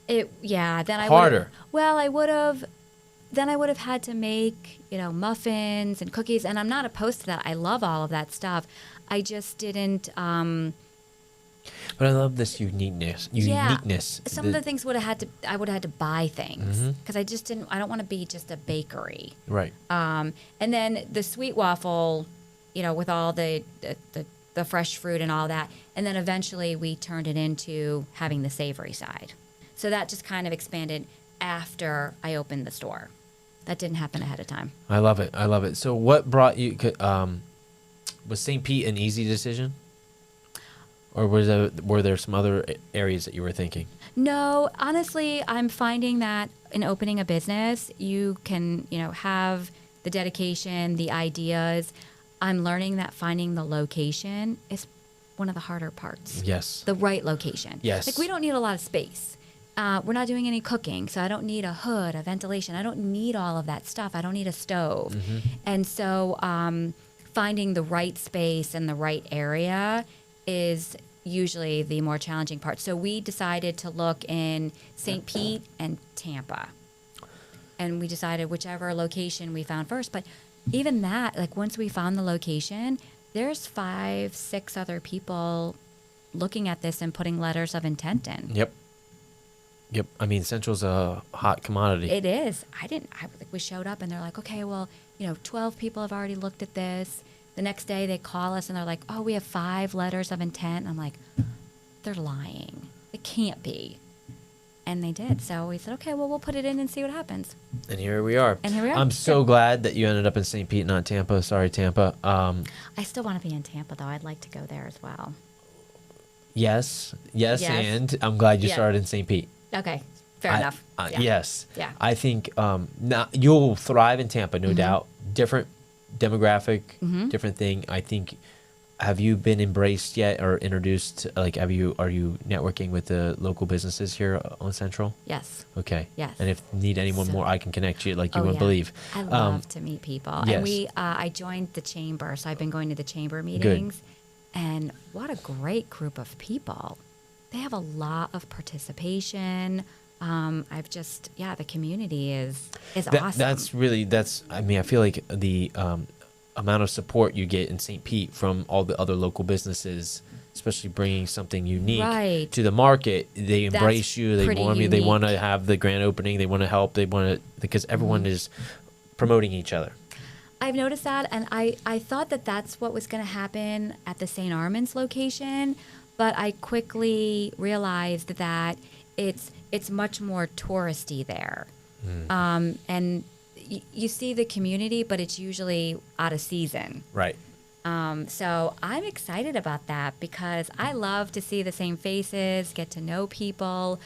[SPEAKER 1] then
[SPEAKER 2] harder.
[SPEAKER 1] I would have. Then I would have had to make, muffins and cookies. And I'm not opposed to that. I love all of that stuff. I just didn't.
[SPEAKER 2] But I love this uniqueness.
[SPEAKER 1] Some of the things I would have had to buy things because I don't want to be just a bakery.
[SPEAKER 2] Right.
[SPEAKER 1] And then the sweet waffle, with all the fresh fruit and all that. And then eventually we turned it into having the savory side. So that just kind of expanded after I opened the store. That didn't happen ahead of time.
[SPEAKER 2] I love it. So what brought you, was St. Pete an easy decision? Or were there some other areas that you were thinking?
[SPEAKER 1] No, honestly, I'm finding that in opening a business, you can, have the dedication, the ideas. I'm learning that finding the location is one of the harder parts.
[SPEAKER 2] Yes.
[SPEAKER 1] The right location.
[SPEAKER 2] Yes.
[SPEAKER 1] Like we don't need a lot of space. We're not doing any cooking, so I don't need a hood, a ventilation. I don't need all of that stuff. I don't need a stove.
[SPEAKER 2] Mm-hmm.
[SPEAKER 1] And so finding the right space and the right area is usually the more challenging part. So we decided to look in St. Pete and Tampa. And we decided whichever location we found first. But even that, like once we found the location, there's 5-6 other people looking at this and putting letters of intent in.
[SPEAKER 2] Yep. I mean, Central's a hot commodity.
[SPEAKER 1] It is. We showed up and they're like, okay, well, 12 people have already looked at this. The next day they call us and they're like, oh, we have 5 letters of intent. And I'm like, they're lying. It can't be. And they did. So we said, okay, well, we'll put it in and see what happens.
[SPEAKER 2] And here we are. I'm so glad that you ended up in St. Pete, not Tampa. Sorry, Tampa.
[SPEAKER 1] I still want to be in Tampa, though. I'd like to go there as well.
[SPEAKER 2] Yes. And I'm glad you started in St. Pete.
[SPEAKER 1] Okay. Fair enough.
[SPEAKER 2] Yes.
[SPEAKER 1] Yeah.
[SPEAKER 2] I think you'll thrive in Tampa, no doubt. Different demographic, different thing. I think, have you been embraced yet or introduced? Are you networking with the local businesses here on Central?
[SPEAKER 1] Yes.
[SPEAKER 2] Okay.
[SPEAKER 1] Yes.
[SPEAKER 2] And if you need anyone more, I can connect you you wouldn't believe.
[SPEAKER 1] I love to meet people.
[SPEAKER 2] Yes.
[SPEAKER 1] And I joined the chamber, so I've been going to the chamber meetings. Good. And what a great group of people. They have a lot of participation. The community is awesome.
[SPEAKER 2] I feel like the amount of support you get in St. Pete from all the other local businesses, especially bringing something unique to the market, they embrace you, they warm you, they want to have the grand opening, they want to help, because everyone is promoting each other.
[SPEAKER 1] I've noticed that, and I thought that that's what was going to happen at the St. Armand's location, but I quickly realized that it's much more touristy there. And you see the community, but it's usually out of season.
[SPEAKER 2] Right.
[SPEAKER 1] So I'm excited about that because I love to see the same faces, get to know people.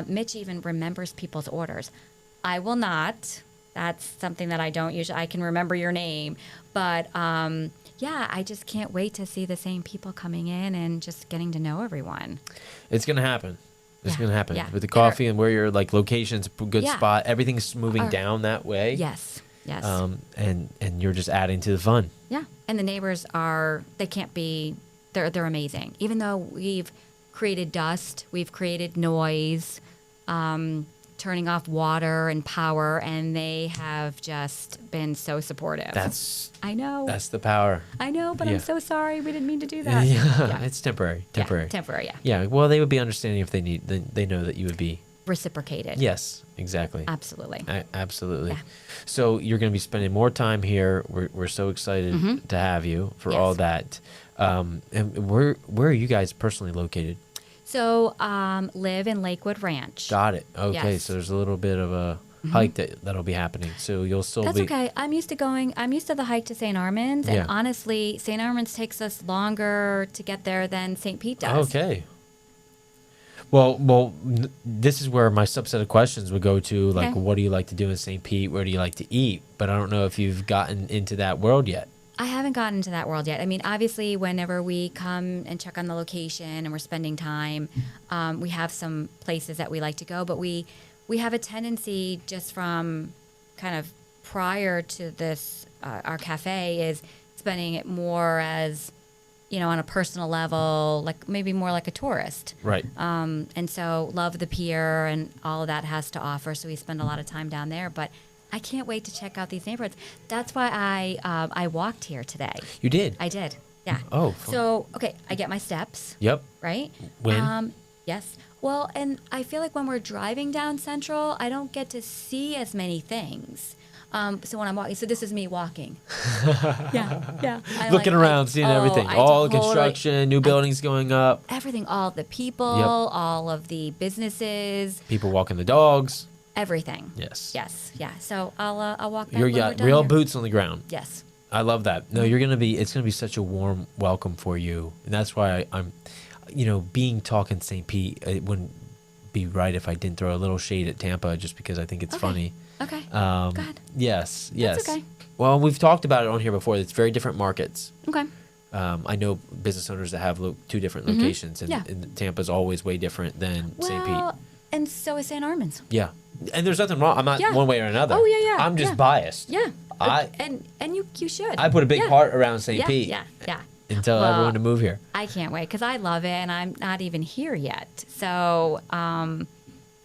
[SPEAKER 1] Mitch even remembers people's orders. I will not. That's something that I don't usually. I can remember your name, but yeah, I just can't wait to see the same people coming in and just getting to know everyone.
[SPEAKER 2] It's gonna happen. It's
[SPEAKER 1] Yeah,
[SPEAKER 2] gonna happen
[SPEAKER 1] yeah.
[SPEAKER 2] with the coffee and where your like location's a good
[SPEAKER 1] Yeah.
[SPEAKER 2] spot. Everything's moving down that way.
[SPEAKER 1] Yes, yes.
[SPEAKER 2] And you're just adding to the fun.
[SPEAKER 1] Yeah, and the neighbors they can't be, they're amazing. Even though we've created dust, we've created noise, turning off water and power, and they have just been so supportive. I know.
[SPEAKER 2] That's the power.
[SPEAKER 1] I know, but
[SPEAKER 2] Yeah.
[SPEAKER 1] I'm so sorry. We didn't mean to do that.
[SPEAKER 2] Yeah, it's temporary. Temporary.
[SPEAKER 1] Yeah, temporary, yeah.
[SPEAKER 2] Yeah, well, they would be understanding if they know that you would be.
[SPEAKER 1] Reciprocated.
[SPEAKER 2] Yes, exactly.
[SPEAKER 1] Absolutely.
[SPEAKER 2] Absolutely.
[SPEAKER 1] Yeah.
[SPEAKER 2] So you're going to be spending more time here. We're so excited to have you for all that. And where are you guys personally located?
[SPEAKER 1] So, live in Lakewood Ranch.
[SPEAKER 2] Got it. Okay,
[SPEAKER 1] Yes.
[SPEAKER 2] so there's a little bit of a hike that'll be happening. So you'll still
[SPEAKER 1] That's
[SPEAKER 2] be.
[SPEAKER 1] okay. I'm used to the hike to St. Armand's, and
[SPEAKER 2] Yeah.
[SPEAKER 1] honestly, St. Armand's takes us longer to get there than St. Pete does.
[SPEAKER 2] Okay. Well, this is where my subset of questions would go to, like,
[SPEAKER 1] Okay.
[SPEAKER 2] what do you like to do in St. Pete? Where do you like to eat? But I don't know if you've gotten into that world yet.
[SPEAKER 1] I haven't gotten into that world yet. I mean, obviously, whenever we come and check on the location and we're spending time, we have some places that we like to go, but we have a tendency just from kind of prior to this, our cafe is spending it more as, on a personal level, like maybe more like a tourist.
[SPEAKER 2] Right.
[SPEAKER 1] And so love the pier and all of that has to offer. So we spend a lot of time down there, but I can't wait to check out these neighborhoods. That's why I walked here today.
[SPEAKER 2] You did?
[SPEAKER 1] I did. Yeah.
[SPEAKER 2] Oh, fun.
[SPEAKER 1] So, okay, I get my steps.
[SPEAKER 2] Yep.
[SPEAKER 1] Right?
[SPEAKER 2] When?
[SPEAKER 1] Yes. Well, and I feel like when we're driving down Central, I don't get to see as many things. So when I'm walking, so this is me walking. Yeah.
[SPEAKER 2] Looking around, seeing everything. All the construction, new buildings going up.
[SPEAKER 1] Everything, all of the people, all of the businesses.
[SPEAKER 2] People walking the dogs.
[SPEAKER 1] Everything.
[SPEAKER 2] Yes.
[SPEAKER 1] Yeah. So I'll walk back.
[SPEAKER 2] You
[SPEAKER 1] when we're
[SPEAKER 2] got
[SPEAKER 1] done
[SPEAKER 2] real
[SPEAKER 1] here.
[SPEAKER 2] boots on the ground.
[SPEAKER 1] Yes.
[SPEAKER 2] I love that. No, it's gonna be such a warm welcome for you, and that's why I'm, being Talkin St. Pete. It wouldn't be right if I didn't throw a little shade at Tampa just because I think it's funny.
[SPEAKER 1] Okay. Go ahead.
[SPEAKER 2] Yes.
[SPEAKER 1] That's okay.
[SPEAKER 2] Well, we've talked about it on here before. It's very different markets.
[SPEAKER 1] Okay.
[SPEAKER 2] I know business owners that have two different locations, and,
[SPEAKER 1] Yeah.
[SPEAKER 2] and Tampa's always way different than St.
[SPEAKER 1] Well,
[SPEAKER 2] Pete.
[SPEAKER 1] and so is St. Armand's.
[SPEAKER 2] Yeah, and there's nothing wrong. I'm not
[SPEAKER 1] Yeah.
[SPEAKER 2] one way or another.
[SPEAKER 1] Oh, yeah.
[SPEAKER 2] I'm just
[SPEAKER 1] Yeah.
[SPEAKER 2] biased.
[SPEAKER 1] Yeah.
[SPEAKER 2] I
[SPEAKER 1] and you should.
[SPEAKER 2] put a big
[SPEAKER 1] Yeah.
[SPEAKER 2] heart around St.
[SPEAKER 1] Yeah.
[SPEAKER 2] Pete.
[SPEAKER 1] Yeah.
[SPEAKER 2] And tell
[SPEAKER 1] Well,
[SPEAKER 2] everyone to move here.
[SPEAKER 1] I can't wait because I love it, and I'm not even here yet. So,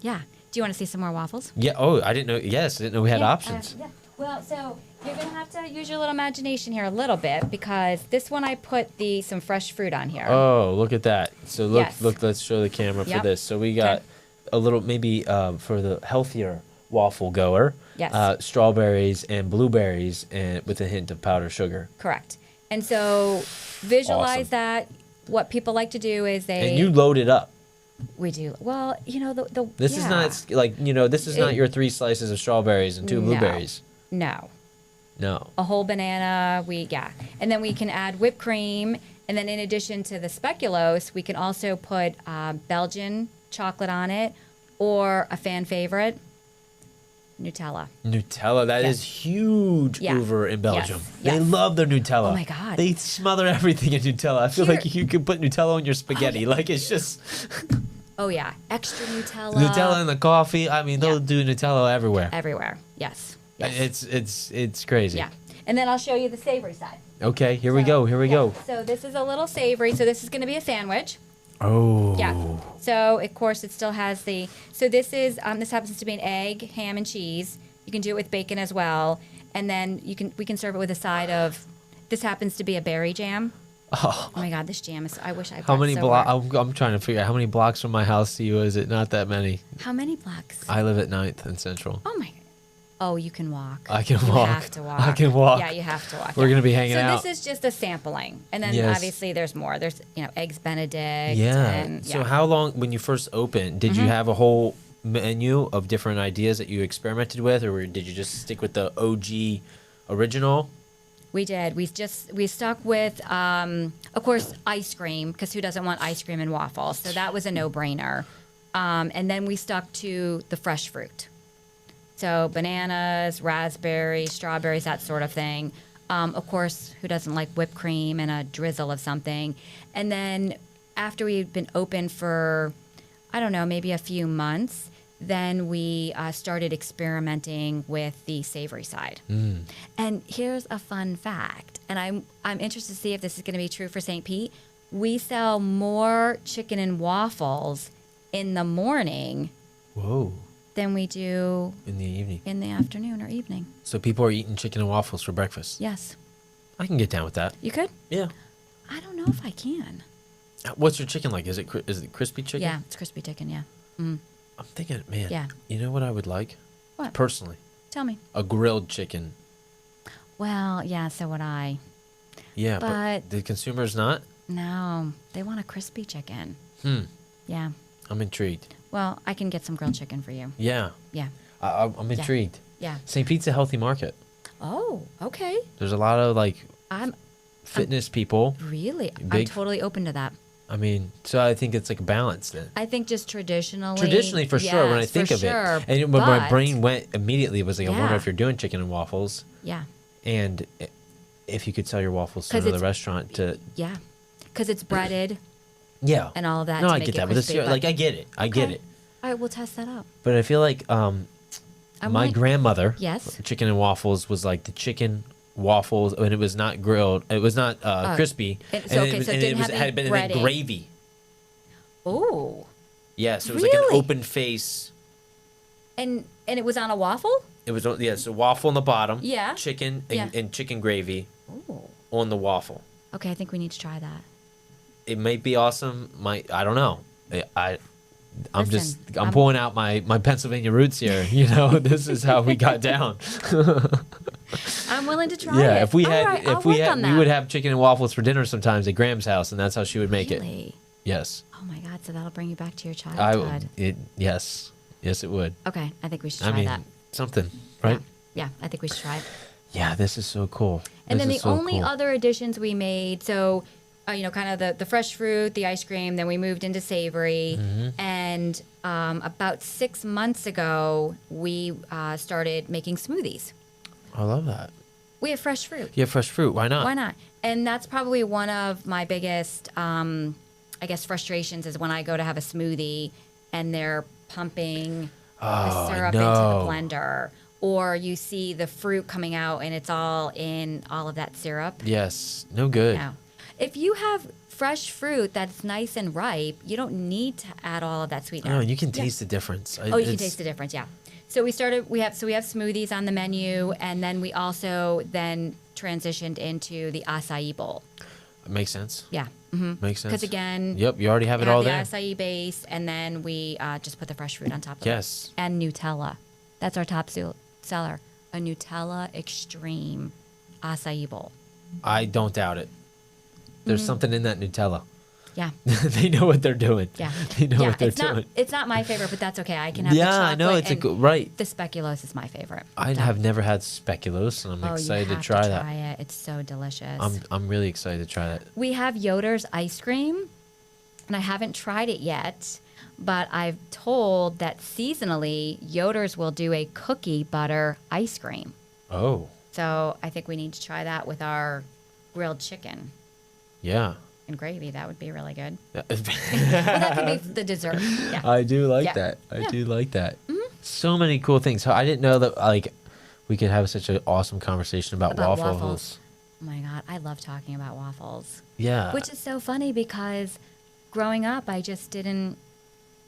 [SPEAKER 1] yeah. Do you want to see some more waffles?
[SPEAKER 2] Yeah. Oh, I didn't know. Yes, I didn't know we had options.
[SPEAKER 1] Yeah. Well, so you're gonna have to use your little imagination here a little bit because this one I put some fresh fruit on here.
[SPEAKER 2] Oh, look at that. So look,
[SPEAKER 1] Yes.
[SPEAKER 2] look. Let's show the camera for
[SPEAKER 1] Yep.
[SPEAKER 2] this. So we got
[SPEAKER 1] Okay.
[SPEAKER 2] a little, maybe for the healthier waffle goer.
[SPEAKER 1] Yes.
[SPEAKER 2] Strawberries and blueberries, and with a hint of powdered sugar.
[SPEAKER 1] Correct. And so visualize
[SPEAKER 2] Awesome.
[SPEAKER 1] that. What people like to do is
[SPEAKER 2] And you load it up.
[SPEAKER 1] we do well. The
[SPEAKER 2] This is not like This is not your 3 slices of strawberries and 2
[SPEAKER 1] No.
[SPEAKER 2] blueberries.
[SPEAKER 1] No.
[SPEAKER 2] No.
[SPEAKER 1] A whole banana, and then we can add whipped cream, and then in addition to the speculoos, we can also put Belgian chocolate on it, or a fan favorite, Nutella.
[SPEAKER 2] Nutella, that
[SPEAKER 1] Yes.
[SPEAKER 2] is huge
[SPEAKER 1] Yeah.
[SPEAKER 2] over in Belgium.
[SPEAKER 1] Yes.
[SPEAKER 2] They love their Nutella.
[SPEAKER 1] Oh my God.
[SPEAKER 2] They smother everything in Nutella. I feel
[SPEAKER 1] Here-
[SPEAKER 2] like you could put Nutella on your spaghetti. Like it's just
[SPEAKER 1] Oh yeah, extra Nutella.
[SPEAKER 2] Nutella in the coffee. I mean, they'll
[SPEAKER 1] Yeah.
[SPEAKER 2] do Nutella everywhere.
[SPEAKER 1] Everywhere. Yes.
[SPEAKER 2] It's crazy.
[SPEAKER 1] Yeah. And then I'll show you the savory side.
[SPEAKER 2] Okay, here we go. Here we go.
[SPEAKER 1] So this is a little savory. So this is going to be a sandwich.
[SPEAKER 2] Oh.
[SPEAKER 1] Yeah. So of course it still has so this is this happens to be an egg, ham, and cheese. You can do it with bacon as well, and then we can serve it with a side of. This happens to be a berry jam. Oh my God, this jam is. I wish I.
[SPEAKER 2] How many
[SPEAKER 1] blocks?
[SPEAKER 2] blocks? I'm trying to figure out how many blocks from my house to you is it? Not that many.
[SPEAKER 1] How many blocks?
[SPEAKER 2] I live at 9th and Central.
[SPEAKER 1] Oh my. Oh, you can walk.
[SPEAKER 2] I can
[SPEAKER 1] You
[SPEAKER 2] walk.
[SPEAKER 1] have to walk.
[SPEAKER 2] I can walk.
[SPEAKER 1] Yeah, you have to walk.
[SPEAKER 2] We're gonna be hanging
[SPEAKER 1] so
[SPEAKER 2] out.
[SPEAKER 1] So this is just a sampling, and then
[SPEAKER 2] Yes.
[SPEAKER 1] obviously there's more. There's eggs Benedict.
[SPEAKER 2] Yeah.
[SPEAKER 1] And,
[SPEAKER 2] So how long, when you first opened, did you have a whole menu of different ideas that you experimented with, or did you just stick with the OG original?
[SPEAKER 1] We did. We stuck with, of course, ice cream, because who doesn't want ice cream and waffles? So that was a no-brainer. And then we stuck to the fresh fruit. So bananas, raspberries, strawberries, that sort of thing. Of course, who doesn't like whipped cream and a drizzle of something? And then after we'd been open for, I don't know, maybe a few months, then we started experimenting with the savory side. And here's a fun fact, and I'm interested to see if this is going to be true for St. Pete. We sell more chicken and waffles in the morning
[SPEAKER 2] Whoa.
[SPEAKER 1] than we do
[SPEAKER 2] In the evening.
[SPEAKER 1] in the afternoon or evening.
[SPEAKER 2] So people are eating chicken and waffles for breakfast.
[SPEAKER 1] Yes.
[SPEAKER 2] I can get down with that.
[SPEAKER 1] You could?
[SPEAKER 2] Yeah.
[SPEAKER 1] I don't know if I can.
[SPEAKER 2] What's your chicken like? Is it crispy chicken?
[SPEAKER 1] Yeah, it's crispy chicken, yeah.
[SPEAKER 2] I'm thinking, man.
[SPEAKER 1] Yeah.
[SPEAKER 2] You know what I would like?
[SPEAKER 1] What?
[SPEAKER 2] Personally,
[SPEAKER 1] Tell me.
[SPEAKER 2] a grilled chicken.
[SPEAKER 1] Well, yeah, so would I.
[SPEAKER 2] Yeah, but
[SPEAKER 1] But-
[SPEAKER 2] the consumer's not.
[SPEAKER 1] No, they want a crispy chicken. Yeah.
[SPEAKER 2] I'm intrigued.
[SPEAKER 1] Well, I can get some grilled chicken for you.
[SPEAKER 2] Yeah,
[SPEAKER 1] Yeah.
[SPEAKER 2] I'm intrigued.
[SPEAKER 1] Yeah.
[SPEAKER 2] St. Pete's a healthy market.
[SPEAKER 1] Oh, okay.
[SPEAKER 2] There's a lot of like
[SPEAKER 1] I'm
[SPEAKER 2] fitness people.
[SPEAKER 1] really, I'm
[SPEAKER 2] Big-
[SPEAKER 1] totally open to that.
[SPEAKER 2] I mean, so I think it's like a balance then.
[SPEAKER 1] I think just traditionally.
[SPEAKER 2] Traditionally, for sure, when I
[SPEAKER 1] yes,
[SPEAKER 2] think
[SPEAKER 1] for
[SPEAKER 2] of
[SPEAKER 1] sure,
[SPEAKER 2] it, and when my
[SPEAKER 1] but-
[SPEAKER 2] brain went immediately, it was like, I wonder
[SPEAKER 1] Yeah.
[SPEAKER 2] if you're doing chicken and waffles,
[SPEAKER 1] Yeah.
[SPEAKER 2] and if you could sell your waffles to
[SPEAKER 1] 'Cause
[SPEAKER 2] another
[SPEAKER 1] it's-
[SPEAKER 2] restaurant to,
[SPEAKER 1] Yeah. Because it's breaded
[SPEAKER 2] yeah,
[SPEAKER 1] and all of that.
[SPEAKER 2] No,
[SPEAKER 1] to
[SPEAKER 2] I
[SPEAKER 1] make
[SPEAKER 2] get
[SPEAKER 1] it
[SPEAKER 2] that, but it's
[SPEAKER 1] crispy,
[SPEAKER 2] like I get it, I get
[SPEAKER 1] Okay.
[SPEAKER 2] it.
[SPEAKER 1] All right, we'll test that out.
[SPEAKER 2] But I feel like
[SPEAKER 1] I'm
[SPEAKER 2] my
[SPEAKER 1] like-
[SPEAKER 2] grandmother,
[SPEAKER 1] Yes.
[SPEAKER 2] chicken and waffles was like the chicken waffles, and it was not grilled, it was not crispy,
[SPEAKER 1] so- okay, so it didn't have any
[SPEAKER 2] had been in
[SPEAKER 1] breading.
[SPEAKER 2] gravy.
[SPEAKER 1] Oh.
[SPEAKER 2] Yeah, so it was like an
[SPEAKER 1] Really?
[SPEAKER 2] open face.
[SPEAKER 1] And it was on a waffle?
[SPEAKER 2] It was so waffle on the bottom,
[SPEAKER 1] Yeah.
[SPEAKER 2] chicken
[SPEAKER 1] Yeah.
[SPEAKER 2] and chicken gravy
[SPEAKER 1] Oh.
[SPEAKER 2] on the waffle.
[SPEAKER 1] Okay, I think we need to try that.
[SPEAKER 2] It might be awesome. I don't know. I'm
[SPEAKER 1] Listen,
[SPEAKER 2] I'm
[SPEAKER 1] I'm-
[SPEAKER 2] pulling out my Pennsylvania roots here. You know, this is how we got down.
[SPEAKER 1] I'm willing to try
[SPEAKER 2] Yeah,
[SPEAKER 1] it.
[SPEAKER 2] if we
[SPEAKER 1] All
[SPEAKER 2] had
[SPEAKER 1] right,
[SPEAKER 2] if
[SPEAKER 1] I'll
[SPEAKER 2] we
[SPEAKER 1] work
[SPEAKER 2] had
[SPEAKER 1] on
[SPEAKER 2] we
[SPEAKER 1] that.
[SPEAKER 2] would have chicken and waffles for dinner sometimes at Graham's house, and that's how she would make it.
[SPEAKER 1] Really?
[SPEAKER 2] Yes.
[SPEAKER 1] Oh my God! So that'll bring you back to your
[SPEAKER 2] I
[SPEAKER 1] childhood.
[SPEAKER 2] yes it would.
[SPEAKER 1] Okay, I think we should
[SPEAKER 2] I
[SPEAKER 1] try
[SPEAKER 2] mean
[SPEAKER 1] that.
[SPEAKER 2] something, right?
[SPEAKER 1] Yeah, I think we should try it.
[SPEAKER 2] Yeah, this is so cool.
[SPEAKER 1] And
[SPEAKER 2] This
[SPEAKER 1] then
[SPEAKER 2] is
[SPEAKER 1] the
[SPEAKER 2] so
[SPEAKER 1] only
[SPEAKER 2] cool.
[SPEAKER 1] other additions we made, so kind of the fresh fruit, the ice cream. Then we moved into savory,
[SPEAKER 2] Mm-hmm.
[SPEAKER 1] and about 6 months ago, we started making smoothies.
[SPEAKER 2] I love that.
[SPEAKER 1] We have fresh fruit.
[SPEAKER 2] You have fresh fruit. Why not?
[SPEAKER 1] Why not? And that's probably one of my biggest, I guess, frustrations is when I go to have a smoothie and they're pumping the syrup into the
[SPEAKER 2] no.
[SPEAKER 1] blender, or you see the fruit coming out and it's all in all of that syrup.
[SPEAKER 2] Yes. No good.
[SPEAKER 1] No. If you have fresh fruit that's nice and ripe, you don't need to add all of that sweetener.
[SPEAKER 2] No, you can taste the difference.
[SPEAKER 1] Oh, you can taste the difference, yeah. So we have smoothies on the menu, and then we also then transitioned into the acai bowl.
[SPEAKER 2] Makes sense.
[SPEAKER 1] Yeah. Mm-hmm.
[SPEAKER 2] Makes sense.
[SPEAKER 1] Because again,
[SPEAKER 2] Yep, you already have
[SPEAKER 1] we
[SPEAKER 2] it all
[SPEAKER 1] the
[SPEAKER 2] there.
[SPEAKER 1] acai base, and then we just put the fresh fruit on top of
[SPEAKER 2] Yes.
[SPEAKER 1] it. And Nutella. That's our top seller. A Nutella Extreme acai bowl.
[SPEAKER 2] I don't doubt it. There's something in that Nutella.
[SPEAKER 1] Yeah.
[SPEAKER 2] They know what they're doing.
[SPEAKER 1] Yeah.
[SPEAKER 2] They know
[SPEAKER 1] yeah,
[SPEAKER 2] what they're
[SPEAKER 1] it's
[SPEAKER 2] doing.
[SPEAKER 1] not it's not my favorite, but that's okay. I can have the
[SPEAKER 2] Yeah,
[SPEAKER 1] chocolate.
[SPEAKER 2] I know it's a
[SPEAKER 1] and
[SPEAKER 2] good right.
[SPEAKER 1] The speculoos is my favorite.
[SPEAKER 2] I
[SPEAKER 1] So-
[SPEAKER 2] have never had speculoos, and I'm
[SPEAKER 1] Oh,
[SPEAKER 2] excited
[SPEAKER 1] you
[SPEAKER 2] to
[SPEAKER 1] have
[SPEAKER 2] try
[SPEAKER 1] to
[SPEAKER 2] that.
[SPEAKER 1] try it. It's so delicious.
[SPEAKER 2] I'm really excited to try that.
[SPEAKER 1] We have Yoder's ice cream, and I haven't tried it yet, but I've told that seasonally Yoder's will do a cookie butter ice cream.
[SPEAKER 2] Oh,
[SPEAKER 1] So I think we need to try that with our grilled chicken
[SPEAKER 2] yeah.
[SPEAKER 1] and gravy. That would be really good.
[SPEAKER 2] I
[SPEAKER 1] Well, that could be the dessert. Yeah.
[SPEAKER 2] do like
[SPEAKER 1] Yeah.
[SPEAKER 2] that. I
[SPEAKER 1] Yeah.
[SPEAKER 2] do like that. So many cool things. So I didn't know that like we could have such an awesome conversation about waffles.
[SPEAKER 1] Oh my God, I love talking about waffles.
[SPEAKER 2] Yeah.
[SPEAKER 1] Which is so funny because growing up, I just didn't.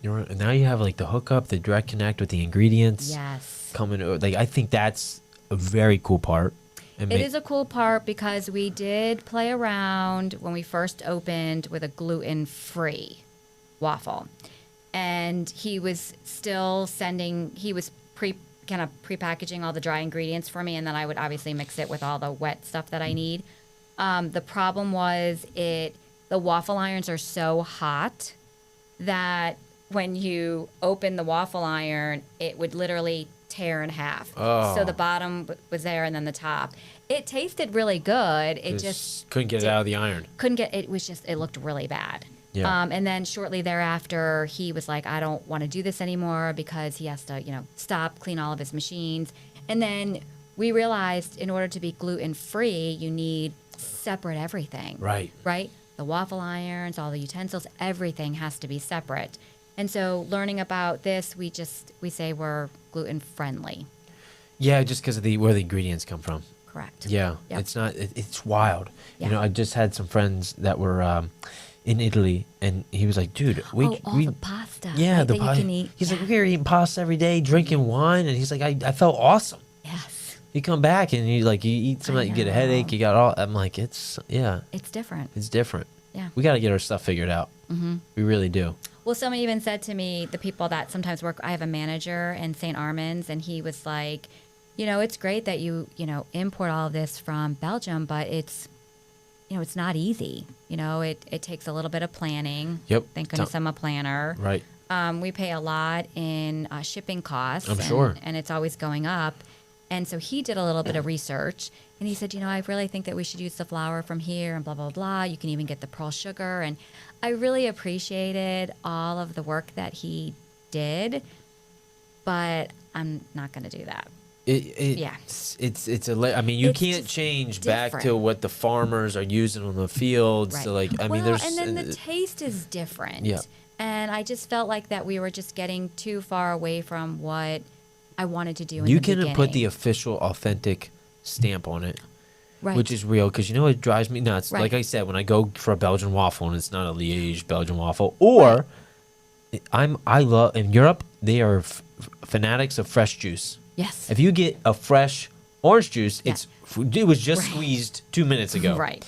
[SPEAKER 2] Now you have like the hookup, the direct connect with the ingredients
[SPEAKER 1] Yes.
[SPEAKER 2] coming. Like I think that's a very cool part. And
[SPEAKER 1] It is a cool part because we did play around when we first opened with a gluten-free waffle. And he was still he was kind of pre-packaging all the dry ingredients for me, and then I would obviously mix it with all the wet stuff that I need. The problem was the waffle irons are so hot that when you open the waffle iron, it would literally tear in half.
[SPEAKER 2] Oh.
[SPEAKER 1] So the bottom was there and then the top. It tasted really good. It just
[SPEAKER 2] couldn't get it out of the iron.
[SPEAKER 1] couldn't get it. Was just it looked really bad.
[SPEAKER 2] Yeah.
[SPEAKER 1] And then shortly thereafter, he was like, I don't want to do this anymore because he has to, stop, clean all of his machines. And then we realized in order to be gluten-free, you need separate everything.
[SPEAKER 2] Right.
[SPEAKER 1] Right? The waffle irons, all the utensils, everything has to be separate. And so learning about this, we say we're gluten-friendly.
[SPEAKER 2] Yeah, just because of where the ingredients come from.
[SPEAKER 1] Correct.
[SPEAKER 2] Yeah.
[SPEAKER 1] Yep.
[SPEAKER 2] It's not. It's wild.
[SPEAKER 1] Yeah.
[SPEAKER 2] I just had some friends that were in Italy, and he was like, "Dude, we
[SPEAKER 1] the pasta.
[SPEAKER 2] yeah,
[SPEAKER 1] right,
[SPEAKER 2] the
[SPEAKER 1] that you
[SPEAKER 2] pasta."
[SPEAKER 1] can eat.
[SPEAKER 2] He's like, "We were eating pasta every day, drinking wine," and he's like, "I felt awesome."
[SPEAKER 1] Yes.
[SPEAKER 2] You come back and you eat some of that, you get a headache. You got all. I'm like, it's
[SPEAKER 1] different.
[SPEAKER 2] It's different.
[SPEAKER 1] Yeah.
[SPEAKER 2] We got to get our stuff figured out. Mm-hmm. We really do.
[SPEAKER 1] Well, someone even said to me, the people that sometimes work, I have a manager in St. Armand's, and he was like, it's great that you import all of this from Belgium, but it's not easy. It takes a little bit of planning.
[SPEAKER 2] Yep.
[SPEAKER 1] Thank goodness I'm a planner.
[SPEAKER 2] Right.
[SPEAKER 1] We pay a lot in shipping costs.
[SPEAKER 2] I'm sure.
[SPEAKER 1] And it's always going up. And so he did a little bit of research, and he said, I really think that we should use the flour from here and blah, blah, blah. You can even get the pearl sugar. And I really appreciated all of the work that he did, but I'm not going to do that.
[SPEAKER 2] I mean, you
[SPEAKER 1] It's
[SPEAKER 2] can't
[SPEAKER 1] just
[SPEAKER 2] change back to
[SPEAKER 1] different.
[SPEAKER 2] what the farmers are using on the fields.
[SPEAKER 1] Right.
[SPEAKER 2] So
[SPEAKER 1] And then the taste is different.
[SPEAKER 2] Yeah.
[SPEAKER 1] And I just felt like that we were just getting too far away from what I wanted to do in
[SPEAKER 2] you
[SPEAKER 1] the
[SPEAKER 2] can
[SPEAKER 1] beginning.
[SPEAKER 2] put the official, authentic stamp on it,
[SPEAKER 1] right.
[SPEAKER 2] which is real. Because it drives me nuts.
[SPEAKER 1] Right.
[SPEAKER 2] Like I said, when I go for a Belgian waffle and it's not a Liège Belgian waffle, or I love in Europe they are fanatics of fresh juice.
[SPEAKER 1] Yes.
[SPEAKER 2] If you get a fresh orange juice,
[SPEAKER 1] Yeah.
[SPEAKER 2] it was just
[SPEAKER 1] Right.
[SPEAKER 2] squeezed 2 minutes ago.
[SPEAKER 1] Right.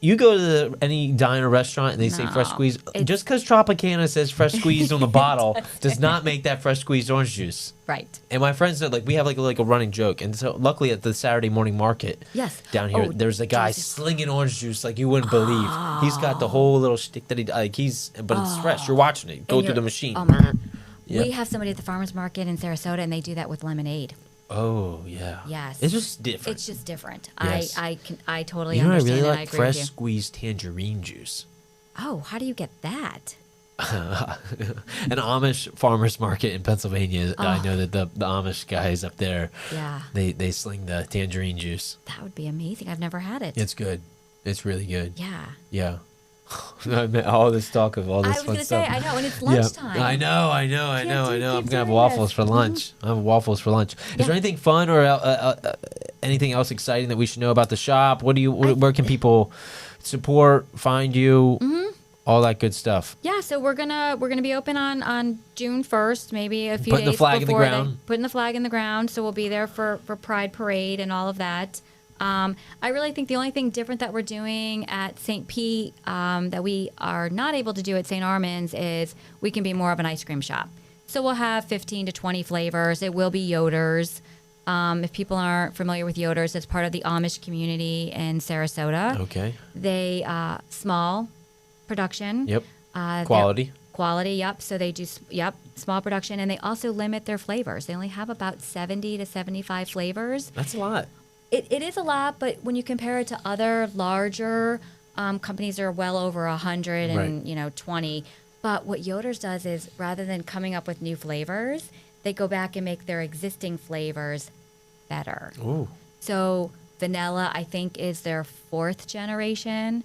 [SPEAKER 2] You go to any diner restaurant and they say fresh
[SPEAKER 1] No,
[SPEAKER 2] squeeze.
[SPEAKER 1] it's-
[SPEAKER 2] Just because Tropicana says fresh squeezed on the bottle does not make that fresh squeezed orange juice.
[SPEAKER 1] Right.
[SPEAKER 2] And my friends said, we have like a running joke. And so luckily at the Saturday morning market
[SPEAKER 1] Yes.
[SPEAKER 2] down here,
[SPEAKER 1] Oh,
[SPEAKER 2] there's a guy
[SPEAKER 1] Jesus.
[SPEAKER 2] slinging orange juice like you wouldn't believe. He's got the whole little shtick that but it's fresh. You're watching it. Go
[SPEAKER 1] And
[SPEAKER 2] through
[SPEAKER 1] you're-
[SPEAKER 2] the machine.
[SPEAKER 1] Oh my.
[SPEAKER 2] Yeah.
[SPEAKER 1] We have somebody at the farmer's market in Sarasota, and they do that with lemonade.
[SPEAKER 2] Oh, yeah.
[SPEAKER 1] Yes.
[SPEAKER 2] It's just different.
[SPEAKER 1] It's just different.
[SPEAKER 2] Yes.
[SPEAKER 1] I totally
[SPEAKER 2] You know what I
[SPEAKER 1] understand
[SPEAKER 2] really
[SPEAKER 1] and I
[SPEAKER 2] like?
[SPEAKER 1] agree
[SPEAKER 2] Fresh
[SPEAKER 1] with you.
[SPEAKER 2] squeezed tangerine juice.
[SPEAKER 1] Oh, how do you get that?
[SPEAKER 2] An Amish farmer's market in Pennsylvania. I know that the Amish guys up there,
[SPEAKER 1] Yeah.
[SPEAKER 2] they sling the tangerine juice.
[SPEAKER 1] That would be amazing. I've never had it.
[SPEAKER 2] It's good. It's really good.
[SPEAKER 1] Yeah.
[SPEAKER 2] Yeah. all this talk of all
[SPEAKER 1] I
[SPEAKER 2] this
[SPEAKER 1] was
[SPEAKER 2] fun
[SPEAKER 1] going to say,
[SPEAKER 2] stuff.
[SPEAKER 1] I know, and it's
[SPEAKER 2] Yeah.
[SPEAKER 1] lunchtime.
[SPEAKER 2] I know. I'm
[SPEAKER 1] keep
[SPEAKER 2] gonna have
[SPEAKER 1] doing
[SPEAKER 2] waffles
[SPEAKER 1] this.
[SPEAKER 2] for lunch. I have waffles for lunch. Is
[SPEAKER 1] Yeah.
[SPEAKER 2] there anything fun or anything else exciting that we should know about the shop? Where can people support, find you, all that good stuff?
[SPEAKER 1] Yeah, so we're gonna be open on June 1st, maybe a few
[SPEAKER 2] Putting the
[SPEAKER 1] days
[SPEAKER 2] flag in the
[SPEAKER 1] before
[SPEAKER 2] ground.
[SPEAKER 1] putting the flag in the ground. So we'll be there for Pride Parade and all of that. I really think the only thing different that we're doing at St. Pete that we are not able to do at St. Armand's is we can be more of an ice cream shop. So we'll have 15 to 20 flavors. It will be Yoder's. If people aren't familiar with Yoder's, it's part of the Amish community in Sarasota.
[SPEAKER 2] Okay.
[SPEAKER 1] They small production.
[SPEAKER 2] Yep.
[SPEAKER 1] They're-
[SPEAKER 2] Quality.
[SPEAKER 1] Quality, yep. So they do, small production, and they also limit their flavors. They only have about 70 to 75 flavors.
[SPEAKER 2] That's a lot.
[SPEAKER 1] It is a lot, but when you compare it to other larger companies that are well over 100 and
[SPEAKER 2] Right.
[SPEAKER 1] 20. But what Yoder's does is rather than coming up with new flavors, they go back and make their existing flavors better.
[SPEAKER 2] Ooh.
[SPEAKER 1] So vanilla, I think, is their 4th generation.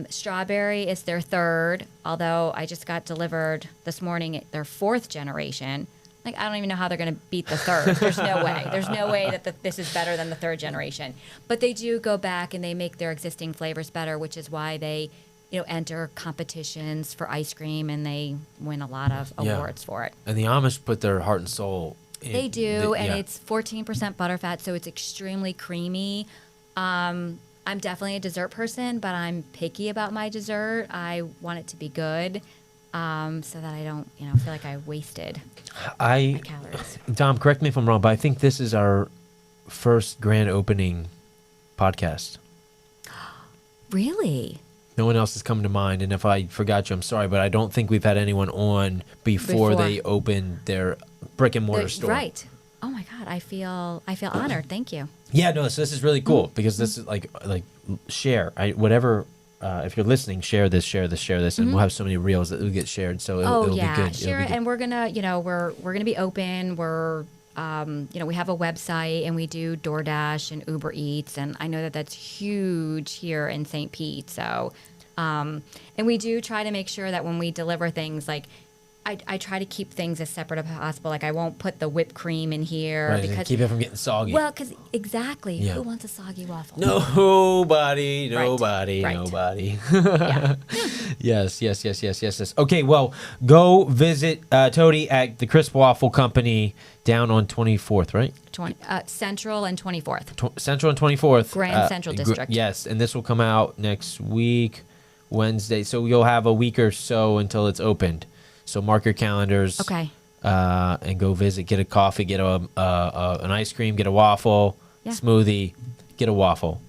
[SPEAKER 1] Strawberry is their 3rd, although I just got delivered this morning their 4th generation. Like, I don't even know how they're going to beat the 3rd. There's no way. There's no way that this is better than the 3rd generation. But they do go back and they make their existing flavors better, which is why they, enter competitions for ice cream and they win a lot of awards for it.
[SPEAKER 2] And the Amish put their heart and soul in.
[SPEAKER 1] They do, and
[SPEAKER 2] yeah.
[SPEAKER 1] it's 14% butterfat, so it's extremely creamy. I'm definitely a dessert person, but I'm picky about my dessert. I want it to be good, so that I don't, feel like I wasted my calories.
[SPEAKER 2] Dom, correct me if I'm wrong, but I think this is our first grand opening podcast.
[SPEAKER 1] Really?
[SPEAKER 2] No one else has come to mind, and if I forgot you, I'm sorry, but I don't think we've had anyone on before they open their brick and mortar store.
[SPEAKER 1] Right. Oh my God, I feel honored. Thank you.
[SPEAKER 2] Yeah, no, so this is really cool because this is like share. Whatever if you're listening, share this, and we'll have so many reels that will get shared. So it'll be good.
[SPEAKER 1] Share it, and we're gonna, we're gonna be open. We're we have a website and we do DoorDash and Uber Eats, and I know that that's huge here in St. Pete. So, and we do try to make sure that when we deliver things, like I try to keep things as separate as possible. Like I won't put the whipped cream in here
[SPEAKER 2] because keep it from getting soggy.
[SPEAKER 1] Well, because who wants a soggy waffle?
[SPEAKER 2] Nobody.
[SPEAKER 1] Yeah.
[SPEAKER 2] Yes. Okay, well, go visit Todi at the Crisp Waffle Company down on 24th, right?
[SPEAKER 1] Central and 24th.
[SPEAKER 2] Central and 24th.
[SPEAKER 1] Grand Central District.
[SPEAKER 2] Yes, and this will come out next week, Wednesday. So you'll have a week or so until it's opened. So mark your calendars.
[SPEAKER 1] Okay.
[SPEAKER 2] And go visit. Get a coffee. Get an ice cream. Get a waffle.
[SPEAKER 1] Yeah.
[SPEAKER 2] Smoothie. Get a waffle,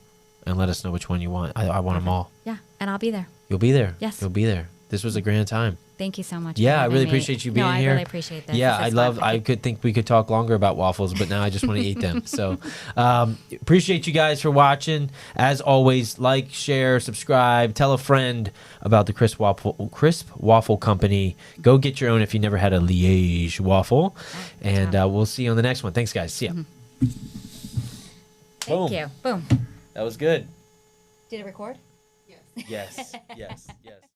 [SPEAKER 2] and let us know which one you want. I want them all.
[SPEAKER 1] Yeah, and I'll be there.
[SPEAKER 2] You'll be there.
[SPEAKER 1] Yes.
[SPEAKER 2] You'll be there. This was a grand time.
[SPEAKER 1] Thank you so much.
[SPEAKER 2] Yeah, I really appreciate you being here.
[SPEAKER 1] I really appreciate this.
[SPEAKER 2] Yeah, I could think we could talk longer about waffles, but now I just want to eat them. So appreciate you guys for watching. As always, like, share, subscribe, tell a friend about the Crisp Waffle Company. Go get your own if you never had a Liège waffle. And we'll see you on the next one. Thanks, guys. See ya.
[SPEAKER 1] Thank you. Boom.
[SPEAKER 2] That was good.
[SPEAKER 1] Did it record?
[SPEAKER 2] Yes.